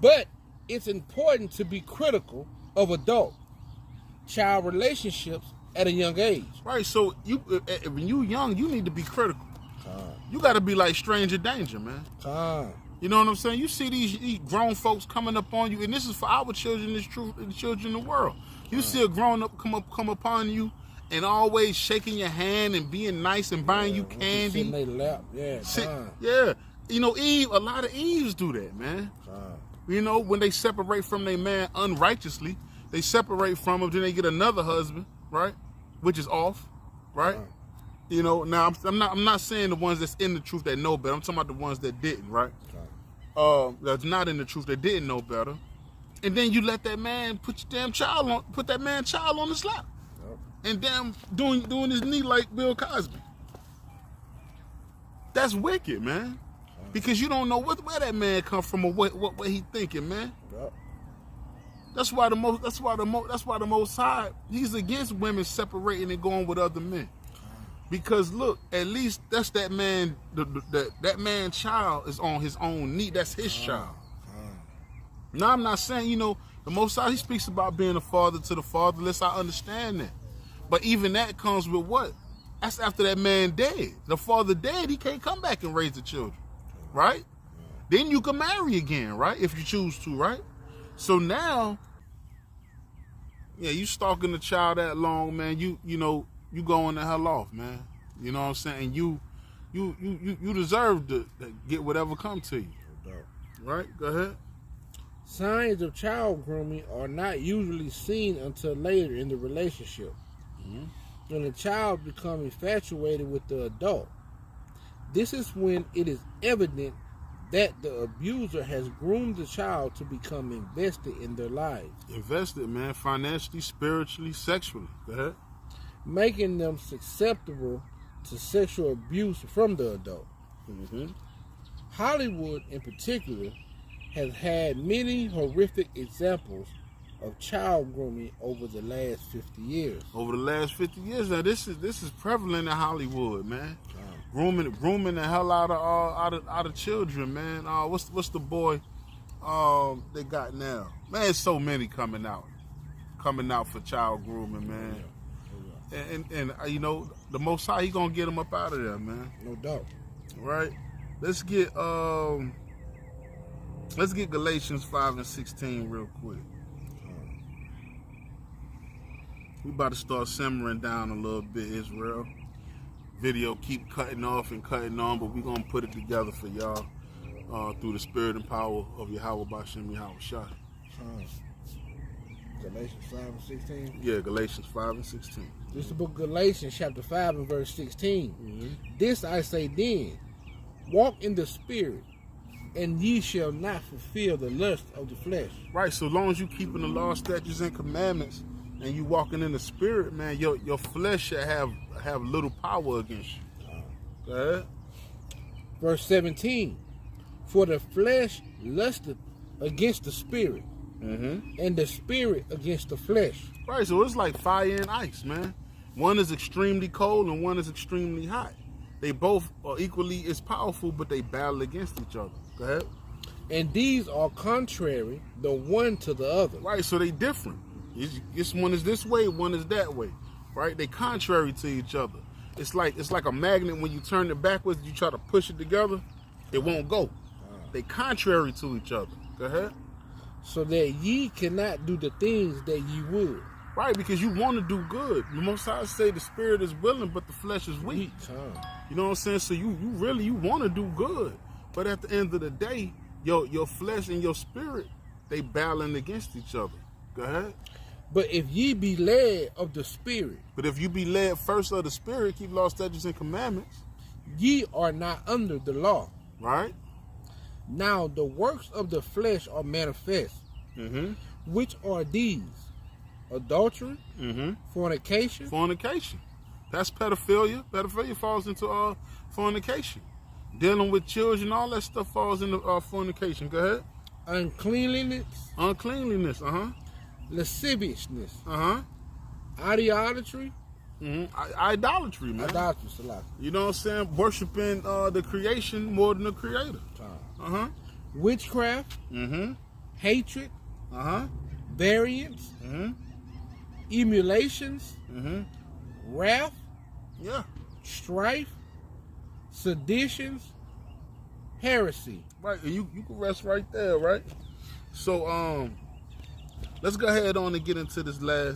But it's important to be critical of adult-child relationships at a young age. Right, so when you young, you need to be critical. You got to be like stranger danger, man. You know what I'm saying? You see these grown folks coming up on you, and this is for our children, this truth, the children in the world. You see a grown up come upon you and always shaking your hand and being nice and buying you candy. In their lap. Yeah. You know, a lot of Eves do that, man. You know, when they separate from their man unrighteously, they separate from him, then they get another husband, right? Which is off, right? You know, now I'm not saying the ones that's in the truth that know better. I'm talking about the ones that didn't, right? That's not in the truth, that didn't know better. And then you let that man put that man child on his lap. And damn doing his knee like Bill Cosby. That's wicked, man. Because you don't know where that man come from or what he thinking, man. That's why the Most High, he's against women separating and going with other men. Because look, at least that's that man. That man child is on his own knee. That's his child. Now I'm not saying, you know, the Most High, he speaks about being a father to the fatherless. I understand that, but even that comes with what? That's after that man dead. The father dead, he can't come back and raise the children, right? Then you can marry again, right? If you choose to, right? So now, yeah, you stalking the child that long, man. You know. You going the hell off, man. You know what I'm saying? You deserve to get whatever come to you. Right? Go ahead. Signs of child grooming are not usually seen until later in the relationship. When the child becomes infatuated with the adult. This is when it is evident that the abuser has groomed the child to become invested in their lives. Invested, man. Financially, spiritually, sexually. Go ahead. Making them susceptible to sexual abuse from the adult. Hollywood, in particular, has had many horrific examples of child grooming over the last 50 years. Over the last 50 years, now this is prevalent in Hollywood, man. Grooming the hell out of children, man. What's the boy they got now? Man, there's so many coming out for child grooming, man. And you know, the Most High, he gonna get them up out of there, man. No doubt. Right? Let's get Galatians 5:16 real quick. We about to start simmering down a little bit, Israel. Video keep cutting off and cutting on, but we gonna put it together for y'all through the spirit and power of Yahweh Bashem Yahweh Shai. Galatians 5:16? Yeah, Galatians 5:16. This is the book of Galatians, chapter 5 and verse 16. This I say then, walk in the spirit, and ye shall not fulfill the lust of the flesh. Right, so long as you keeping the law, statutes, and commandments, and you walking in the spirit, man, your flesh should have little power against you. Go ahead. Verse 17, for the flesh lusteth against the spirit, and the spirit against the flesh. Right, so it's like fire and ice, man. One is extremely cold and one is extremely hot. They both are equally as powerful, but they battle against each other. Go ahead. And these are contrary, the one to the other. Right, so they different. This one is this way, one is that way. Right, they contrary to each other. It's like a magnet. When you turn it backwards, you try to push it together, it won't go. They contrary to each other. Go ahead. So that ye cannot do the things that ye would. Right, because you want to do good. The Most High say the spirit is willing, but the flesh is weak. You know what I'm saying? So you really want to do good, but at the end of the day, your flesh and your spirit, they battling against each other. Go ahead. But if ye be led of the spirit, But if you be led first of the spirit, keep law, statutes, and commandments. ye are not under the law. Right. Now the works of the flesh are manifest, Mm-hmm. which are these: adultery, Mm-hmm. fornication, Fornication. That's pedophilia. Pedophilia falls into fornication. Dealing with children, all that stuff falls into fornication. Go ahead. uncleanliness, Uncleanliness. lasciviousness, idolatry, Idolatry, man. idolatry, Salaki, You know what I'm saying? Worshiping the creation more than the creator. witchcraft, Mm-hmm. hatred, Uh-huh. variance, Mm-hmm. emulations, Mm-hmm. wrath, Yeah. strife, seditions, heresy. Right. And you can rest right there, right? So let's go ahead on and get into this last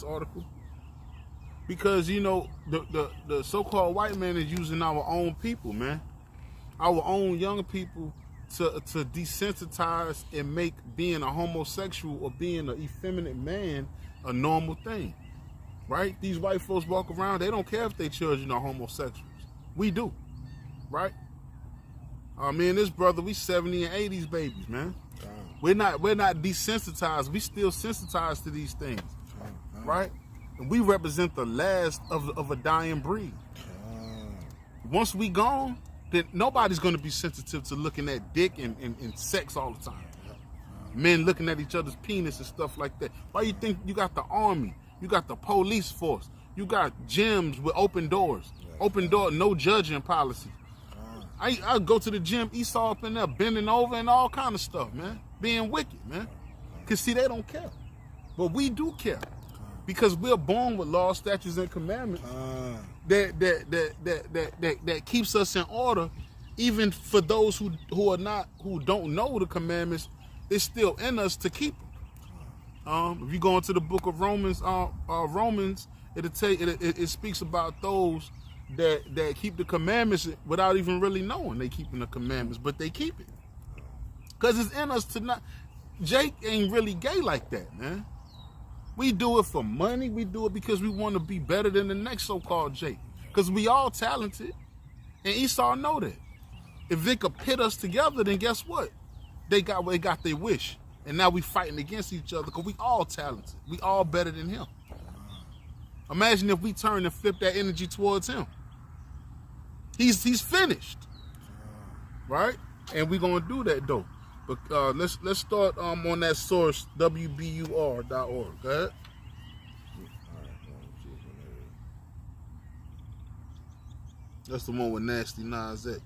article. Because the so-called white man is using our own people, man. Our own young people to desensitize and make being a homosexual or being an effeminate man a normal thing. Right? These white folks walk around, they don't care if their children are homosexuals. We do. Right? Me and this brother, we 70 and 80s babies, man. We're not desensitized. We still sensitized to these things. Right? And we represent the last of a dying breed. Once we gone, then nobody's going to be sensitive to looking at dick and sex all the time. Men looking at each other's penis and stuff like that. Why you think you got the army? You got the police force. You got gyms with open doors. Open door, no judging policy. I go to the gym, Esau up in there bending over and all kind of stuff, man. Being wicked, man. Because see, they don't care. But we do care. Because we're born with law, statutes, and commandments that keeps us in order. Even for those who don't know the commandments, it's still in us to keep them. If you go into the book of Romans, it'll tell you, it speaks about those that keep the commandments without even really knowing they keeping the commandments, but they keep it. Because it's in us to not. Jake ain't really gay like that, man. We do it for money. We do it because we want to be better than the next so-called Jake. Because we all talented. And Esau know that. If they could pit us together, then guess what? They got their wish. And now we fighting against each other because we all talented. We all better than him. Imagine if we turn and flip that energy towards him. He's finished. Right? And we're going to do that, though. But let's start on that source, wbur.org. Go ahead. That's the one with Nasty Nas X.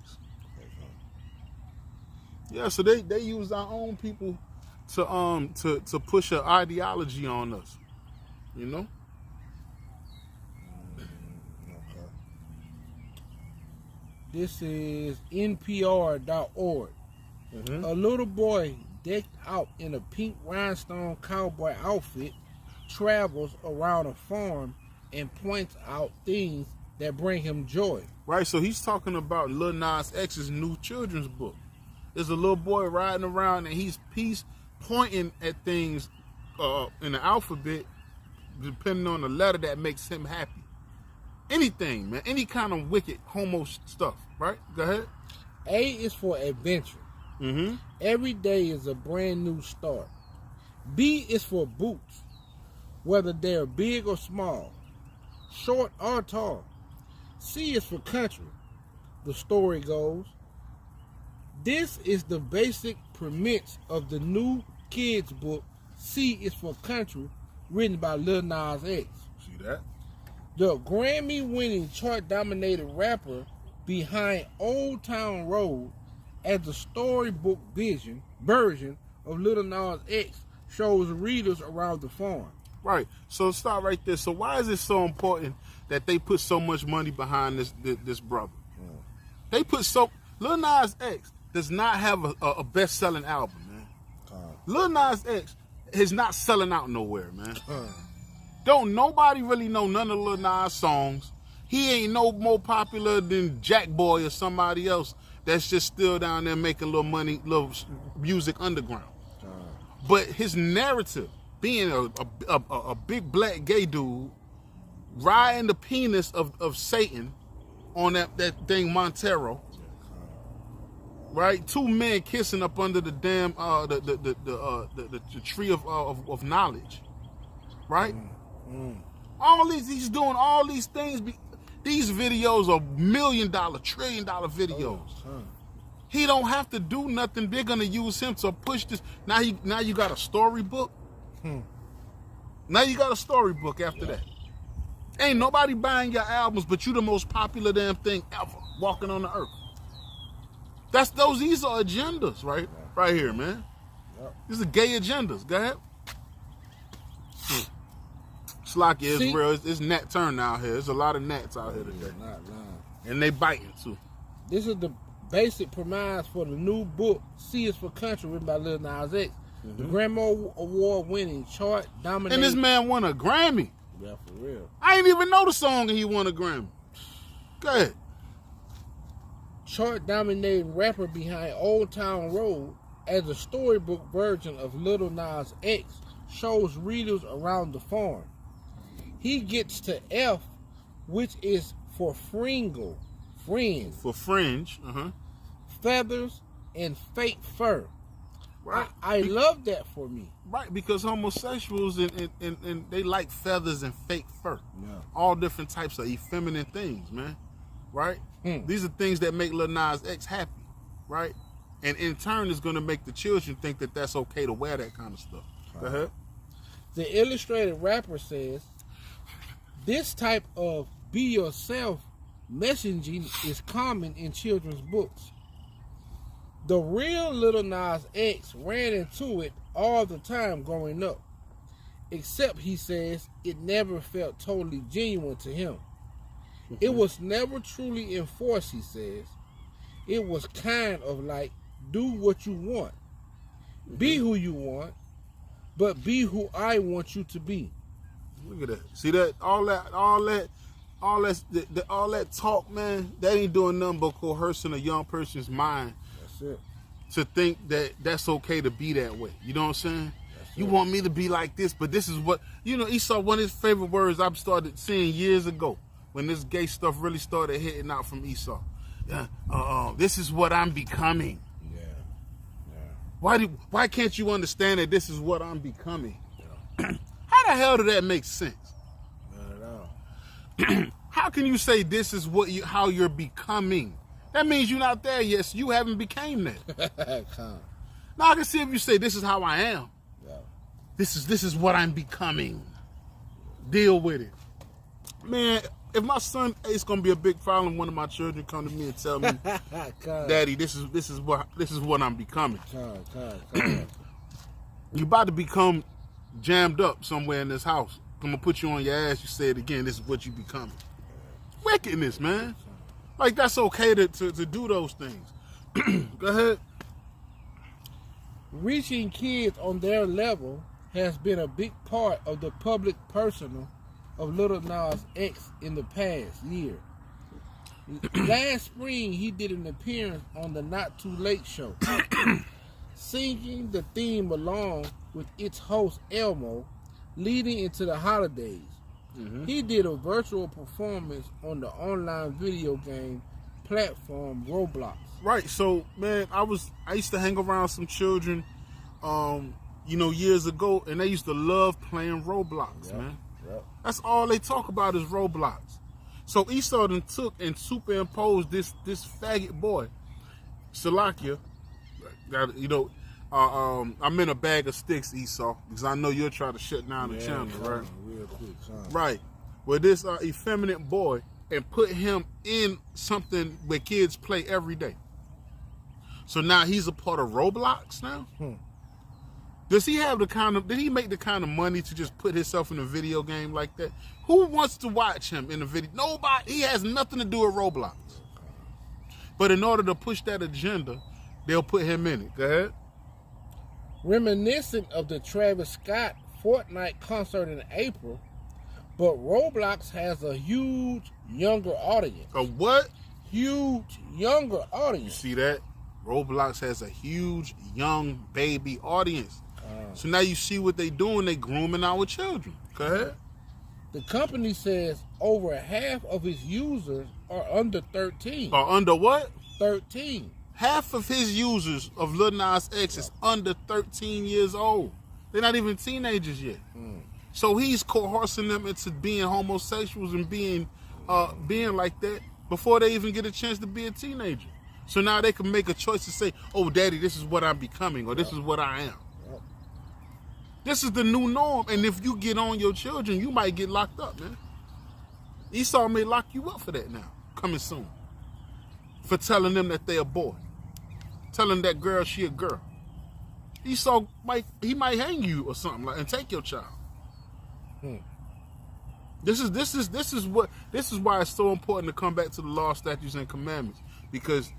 Yeah, so they use our own people to push an ideology on us. You know? This is NPR.org. Mm-hmm. A little boy decked out in a pink rhinestone cowboy outfit travels around a farm and points out things that bring him joy. Right, so he's talking about Lil Nas X's new children's book. There's a little boy riding around and he's pointing at things in the alphabet depending on the letter that makes him happy. Anything, man. Any kind of wicked homo stuff, right? Go ahead. A is for adventure. Mm-hmm. Every day is a brand new start. B is for boots, whether they're big or small, short or tall. C is for country. The story goes, this is the basic premise of the new kids book. C is for country, written by Lil Nas X. See that? The Grammy-winning chart-dominated rapper behind Old Town Road as the storybook version of Lil Nas X shows readers around the farm. Right. So stop right there. So why is it so important that they put so much money behind this brother? They put Lil Nas X does not have a best-selling album, man. Lil Nas X is not selling out nowhere, man. Don't nobody really know none of Lil Nas songs. He ain't no more popular than Jack Boy or somebody else that's just still down there making little money, little music underground. But his narrative, being a big black gay dude, riding the penis of Satan on that thing Montero, right? Two men kissing up under the damn the tree of knowledge, right? All these, he's doing all these things. These videos are $1 million, $1 trillion videos. He don't have to do nothing. They're gonna use him to push this. Now you got a storybook. Now you got a storybook after that. Ain't nobody buying your albums, but you the most popular damn thing ever walking on the earth. These are agendas, right here, man. These are gay agendas. Go ahead. Slacky is real. It's nat turn out here. There's a lot of gnats out here today. And they biting too. This is the basic premise for the new book, C is for Country, written by Lil Nas X. The Grammy Award winning chart dominating. And this man won a Grammy. Yeah, for real. I ain't even know the song and he won a Grammy. Go ahead. Chart dominating rapper behind Old Town Road as a storybook version of Lil Nas X shows readers around the farm. He gets to F, which is for fringle, fringe. For fringe, feathers, and fake fur. Right. I love that for me. Right, because homosexuals and they like feathers and fake fur. Yeah. All different types of effeminate things, man. Right? These are things that make Lil Nas X happy, right? And in turn, it's going to make the children think that that's okay to wear that kind of stuff. Go ahead. The illustrated rapper says, this type of be yourself messaging is common in children's books. The real Lil Nas X ran into it all the time growing up. Except, he says, it never felt totally genuine to him. It was never truly enforced, he says. It was kind of like, do what you want. Be who you want, but be who I want you to be. Look at that. See that? All that talk, man, that ain't doing nothing but coercing a young person's mind. That's it. To think that that's okay to be that way. You know what I'm saying? You want me to be like this, but this is what, Esau, one of his favorite words I've started seeing years ago when this gay stuff really started hitting out from Esau. This is what I'm becoming. Why can't you understand that this is what I'm becoming? How the hell did that make sense? Not at all. How can you say this is how you're becoming? That means you're not there yet. So you haven't became that. Now I can see if you say this is how I am. Yeah. This is what I'm becoming. Deal with it, man. If my son, it's gonna be a big problem. One of my children come to me and tell me, "Daddy, this is what I'm becoming." You about to become jammed up somewhere in this house. I'm gonna put you on your ass. You say it again. This is what you becoming. Wickedness, man. Like, that's okay to do those things. Go ahead. Reaching kids on their level has been a big part of the public persona of Lil Nas X in the past year. Last spring, he did an appearance on the Not Too Late show, singing the theme along with its host Elmo, leading into the holidays. He did a virtual performance on the online video game platform Roblox. Right. So, man, I used to hang around some children, years ago, and they used to love playing Roblox, man. Yep. That's all they talk about is Roblox. So Esau then took and superimposed this faggot boy, Salakia. I'm in a bag of sticks, Esau, because I know you'll try to shut down the channel, right? Real quick, right. With this effeminate boy, and put him in something where kids play every day. So now he's a part of Roblox now? Did he make the kind of money to just put himself in a video game like that? Who wants to watch him in a video? Nobody. He has nothing to do with Roblox. But in order to push that agenda, they'll put him in it. Go ahead. Reminiscent of the Travis Scott Fortnite concert in April, but Roblox has a huge younger audience. A what? Huge younger You audience. see that? Roblox has a huge young baby audience. So now you see what they doing. They grooming our children. Go ahead. The company says over half of its users are under 13. Or under what? 13. Half of his users of Lil Nas X is under 13 years old. They're not even teenagers yet. So he's coercing them into being homosexuals and being like that before they even get a chance to be a teenager. So now they can make a choice to say, oh, daddy, this is what I'm becoming, or this is what I am. This is the new norm. And if you get on your children, you might get locked up, man. Esau may lock you up for that now, coming soon. For telling them that they a boy. Telling that girl she a girl. Esau might hang you or something like and take your child. This is why it's so important to come back to the law, statutes, and commandments. Because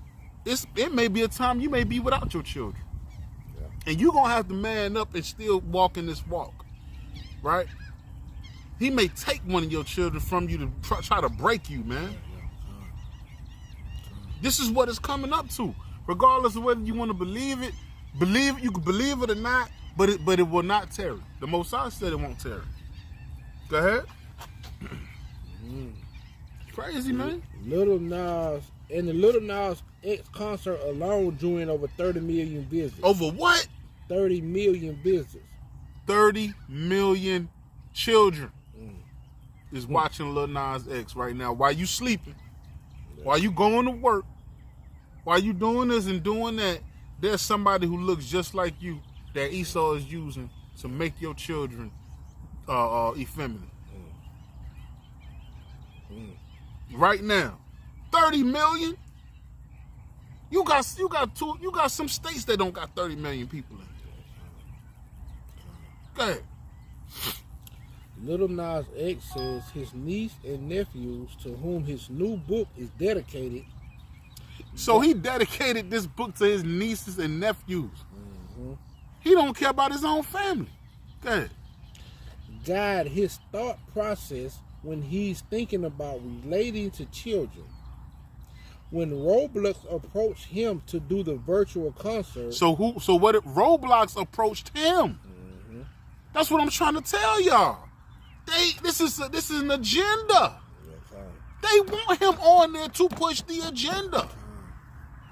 it may be a time you may be without your children. And you're going to have to man up and still walk in this walk. Right? He may take one of your children from you to try to break you, man. This is what it's coming up to. Regardless of whether you want to believe it, you can believe it or not, but it will not tarry. The Most High said it won't tarry. Go ahead. Crazy, man. Little Nas and the Little Nas X concert alone drew in over 30 million visits. Over what? 30 million visits. 30 million children is watching Lil Nas X right now while you sleeping, while you going to work, while you doing this and doing that. There's somebody who looks just like you that Esau is using to make your children effeminate. Right now, 30 million. You got some states that don't got 30 million people in. Go ahead. Little Nas X says his niece and nephews, to whom his new book is dedicated. So he dedicated this book to his nieces and nephews. He don't care about his own family. Go ahead. Guide his thought process when he's thinking about relating to children. When Roblox approached him to do the virtual concert. So what if Roblox approached him? That's what I'm trying to tell y'all. This is an agenda. They want him on there to push the agenda.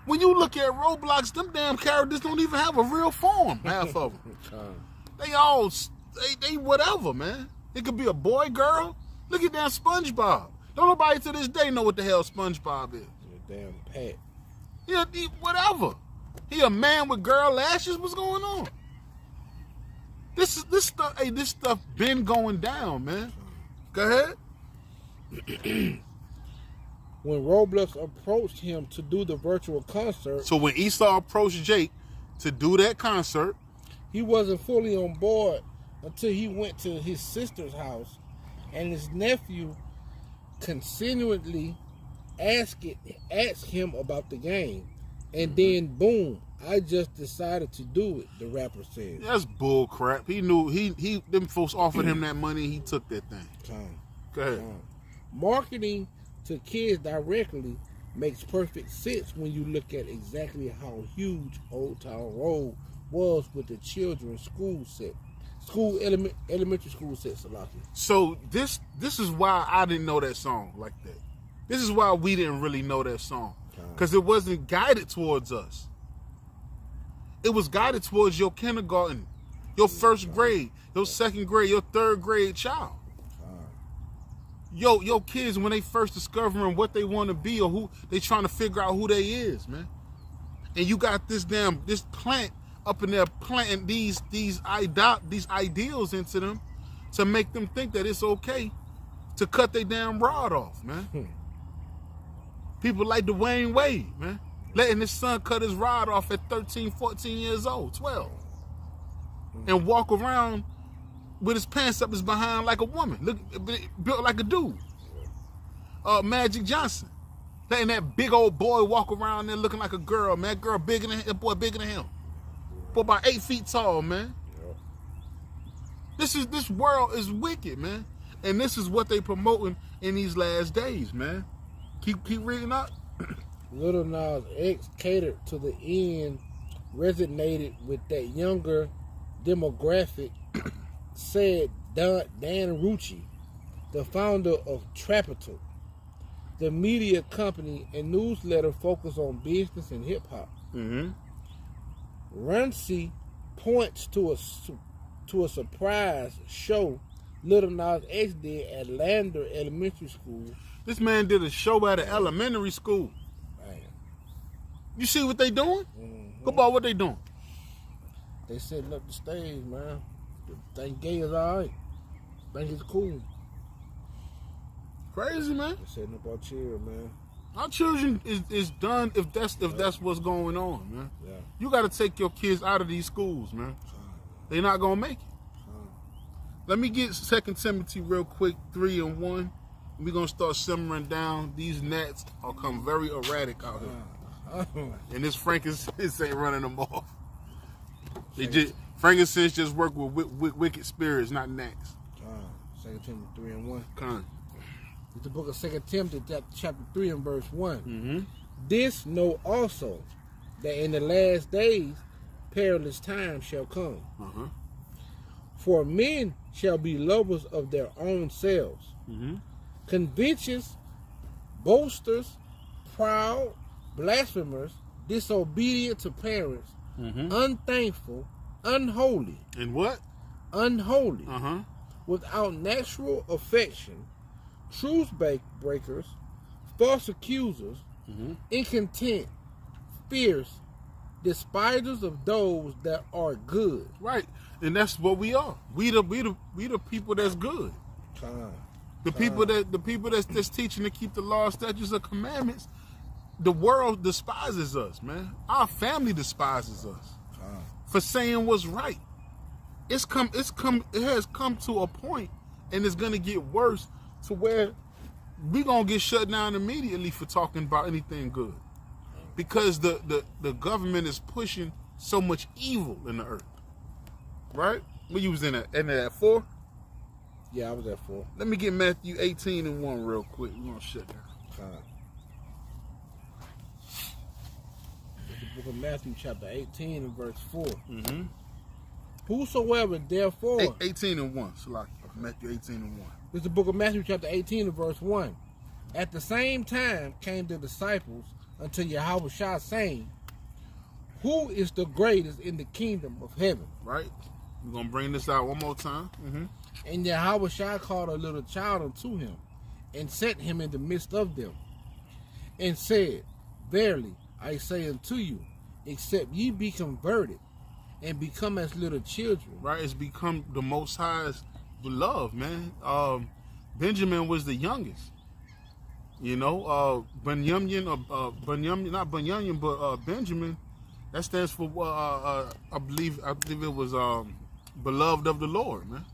When you look at Roblox, them damn characters don't even have a real form, half of them. They whatever, man. It could be a boy, girl. Look at damn SpongeBob. Don't nobody to this day know what the hell SpongeBob is. Damn pet. Yeah, whatever. He a man with girl lashes. What's going on? This stuff. Hey, this stuff been going down, man. Go ahead. When Roblox approached him to do the virtual concert. So when Esau approached Jake to do that concert, he wasn't fully on board until he went to his sister's house, and his nephew continually asked him about the game, and then boom, I just decided to do it. The rapper said. That's bull crap. He knew them folks offered him that money. He took that thing. Go ahead. Marketing to kids directly makes perfect sense when you look at exactly how huge Old Town Road was with the children's elementary school set, Salaki. So this is why I didn't know that song like that. This is why we didn't really know that song. Because it wasn't guided towards us. It was guided towards your kindergarten, your first grade, your second grade, your third grade child. Your kids, when they first discovering what they want to be or who they trying to figure out who they is, man. And you got this plant up in there planting these ideals into them to make them think that it's okay to cut their damn rod off, man. People like Dwayne Wade, man, letting his son cut his rod off at 13, 14 years old, 12, and walk around with his pants up his behind like a woman, built like a dude. Magic Johnson, Letting that big old boy walk around there looking like a girl, man. That girl bigger than him, that boy bigger than him. Boy about 8 feet tall, man. This world is wicked, man. And this is what they promoting in these last days, man. Keep reading up. Lil Nas X catered to the end, resonated with that younger demographic, said Dan Rucci, the founder of Trapital, the media company and newsletter focused on business and hip hop. Mm-hmm. Runcie points to a surprise show Lil Nas X did at Lander Elementary School. This man did a show at an elementary school. Man. You see what they doing? Mm-hmm. Go about what they doing. They setting up the stage, man. Think gay is alright. Think it's cool. Crazy, man. They setting up our chill, man. Our children is done if that's what's going on, man. Yeah. You got to take your kids out of these schools, man. They're not gonna make it. Let me get 2 Timothy real quick, 3 and 1. We're gonna start simmering down. These gnats are come very erratic out here, and this frankincense ain't running them off. Frankincense just work with wicked spirits, not gnats. 2 Timothy 3 and 1. Con. It's the book of 2 Timothy, chapter 3 and verse 1. Mm-hmm. This know also, that in the last days perilous times shall come. Uh-huh. For men shall be lovers of their own selves, covetous, boasters, proud, blasphemers, disobedient to parents, unthankful, unholy. And what? Unholy. Uh-huh. Without natural affection, truth breakers, false accusers, incontent, fierce, despisers of those that are good. Right. And that's what we are. We the people that's good. The people that's teaching to keep the law, statutes, and commandments. The world despises us, man. Our family despises us for saying what's right. It has come to a point, and it's gonna get worse to where we gonna get shut down immediately for talking about anything good, because the government is pushing so much evil in the earth. Right? When you was in that 4? Yeah, I was at 4. Let me get Matthew 18 and 1 real quick. We're gonna shut down. The book of Matthew chapter 18 and verse 4. Whosoever therefore 18 and 1. So like Matthew 18 and 1. This is the book of Matthew chapter 18 and verse 1. At the same time came the disciples unto Yahushua, saying, who is the greatest in the kingdom of heaven? Right. We're going to bring this out one more time. And Yahushua called a little child unto him, and set him in the midst of them, and said, verily, I say unto you, except ye be converted, and become as little children. Right, it's become the Most High's beloved, man. Benjamin was the youngest. You know, Benjamin, not Benjamin, but Benjamin, that stands for, I believe it was beloved of the Lord, man.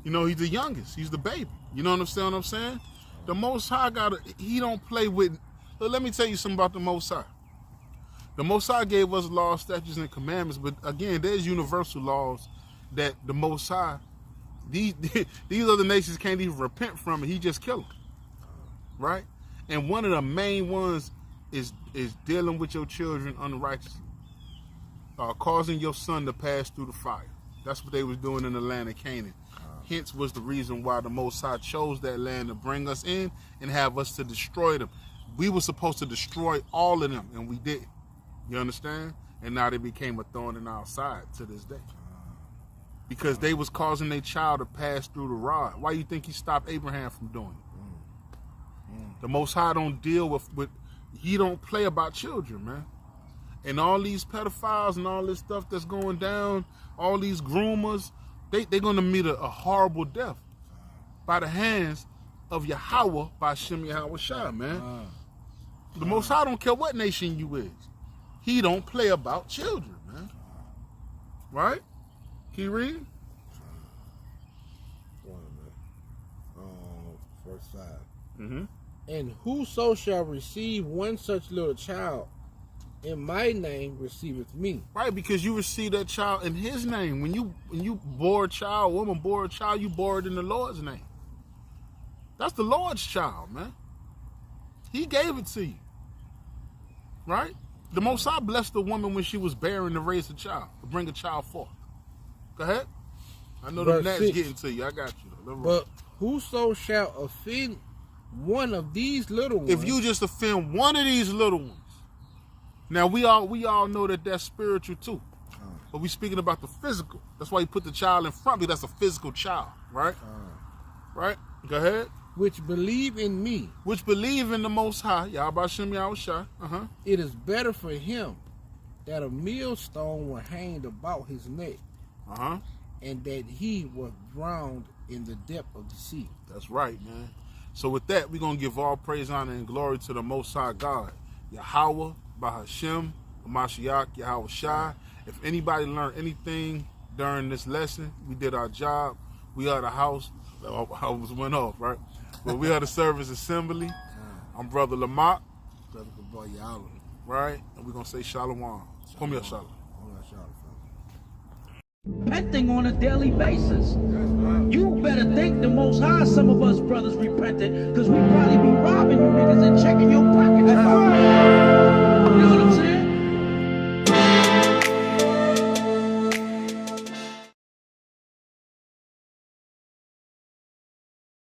You know, he's the youngest. He's the baby. You know what I'm saying? The Most High he don't play with. Let me tell you something about the Most High. The Most High gave us laws, statutes, and commandments, but again, there's universal laws that the Most High, these other nations can't even repent from, and he just killed them. Right? And one of the main ones is dealing with your children unrighteously. Causing your son to pass through the fire. That's what they was doing in the land of Canaan. Hence was the reason why the Most High chose that land to bring us in and have us to destroy them. We were supposed to destroy all of them, and we didn't. You understand? And now they became a thorn in our side to this day. Because they was causing their child to pass through the rod. Why you think he stopped Abraham from doing it? The Most High don't deal with he don't play about children, man. And all these pedophiles and all this stuff that's going down, all these groomers, they're going to meet a horrible death by the hands of Yahweh, by Shem Yahushua, man. The Most High don't care what nation you is. He don't play about children, man. Right? Can you read? Verse 5. And whoso shall receive one such little child in my name receiveth me. Right, because you receive that child in his name. When you bore a child, woman bore a child, you bore it in the Lord's name. That's the Lord's child, man. He gave it to you. Right? The Most High blessed the woman when she was barren to raise a child, to bring a child forth. Go ahead. I know the gnat's getting to you. I got you. But whoso shall offend one of these little ones. If you just offend one of these little ones. Now we all know that that's spiritual too. But we speaking about the physical. That's why you put the child in front, because that's a physical child, right? Right? Go ahead. Which believe in me. Which believe in the Most High. Yahbashim Yahushai. It is better for him that a millstone were hanged about his neck. And that he was drowned in the depth of the sea. That's right, man. So with that, we're going to give all praise, honor, and glory to the Most High God. Yahweh, Bahashim, Mashiach, Yahweh Shai. If anybody learned anything during this lesson, we did our job. We are the house. I almost went off, right? But we are the Service Assembly. I'm Brother Lamak. Brother boy Yahweh. Right? And we're going to say Shalom. Come here, Shalom. Repenting on a daily basis. You better thank the Most High some of us brothers repented, because we probably be robbing you niggas and checking your pockets.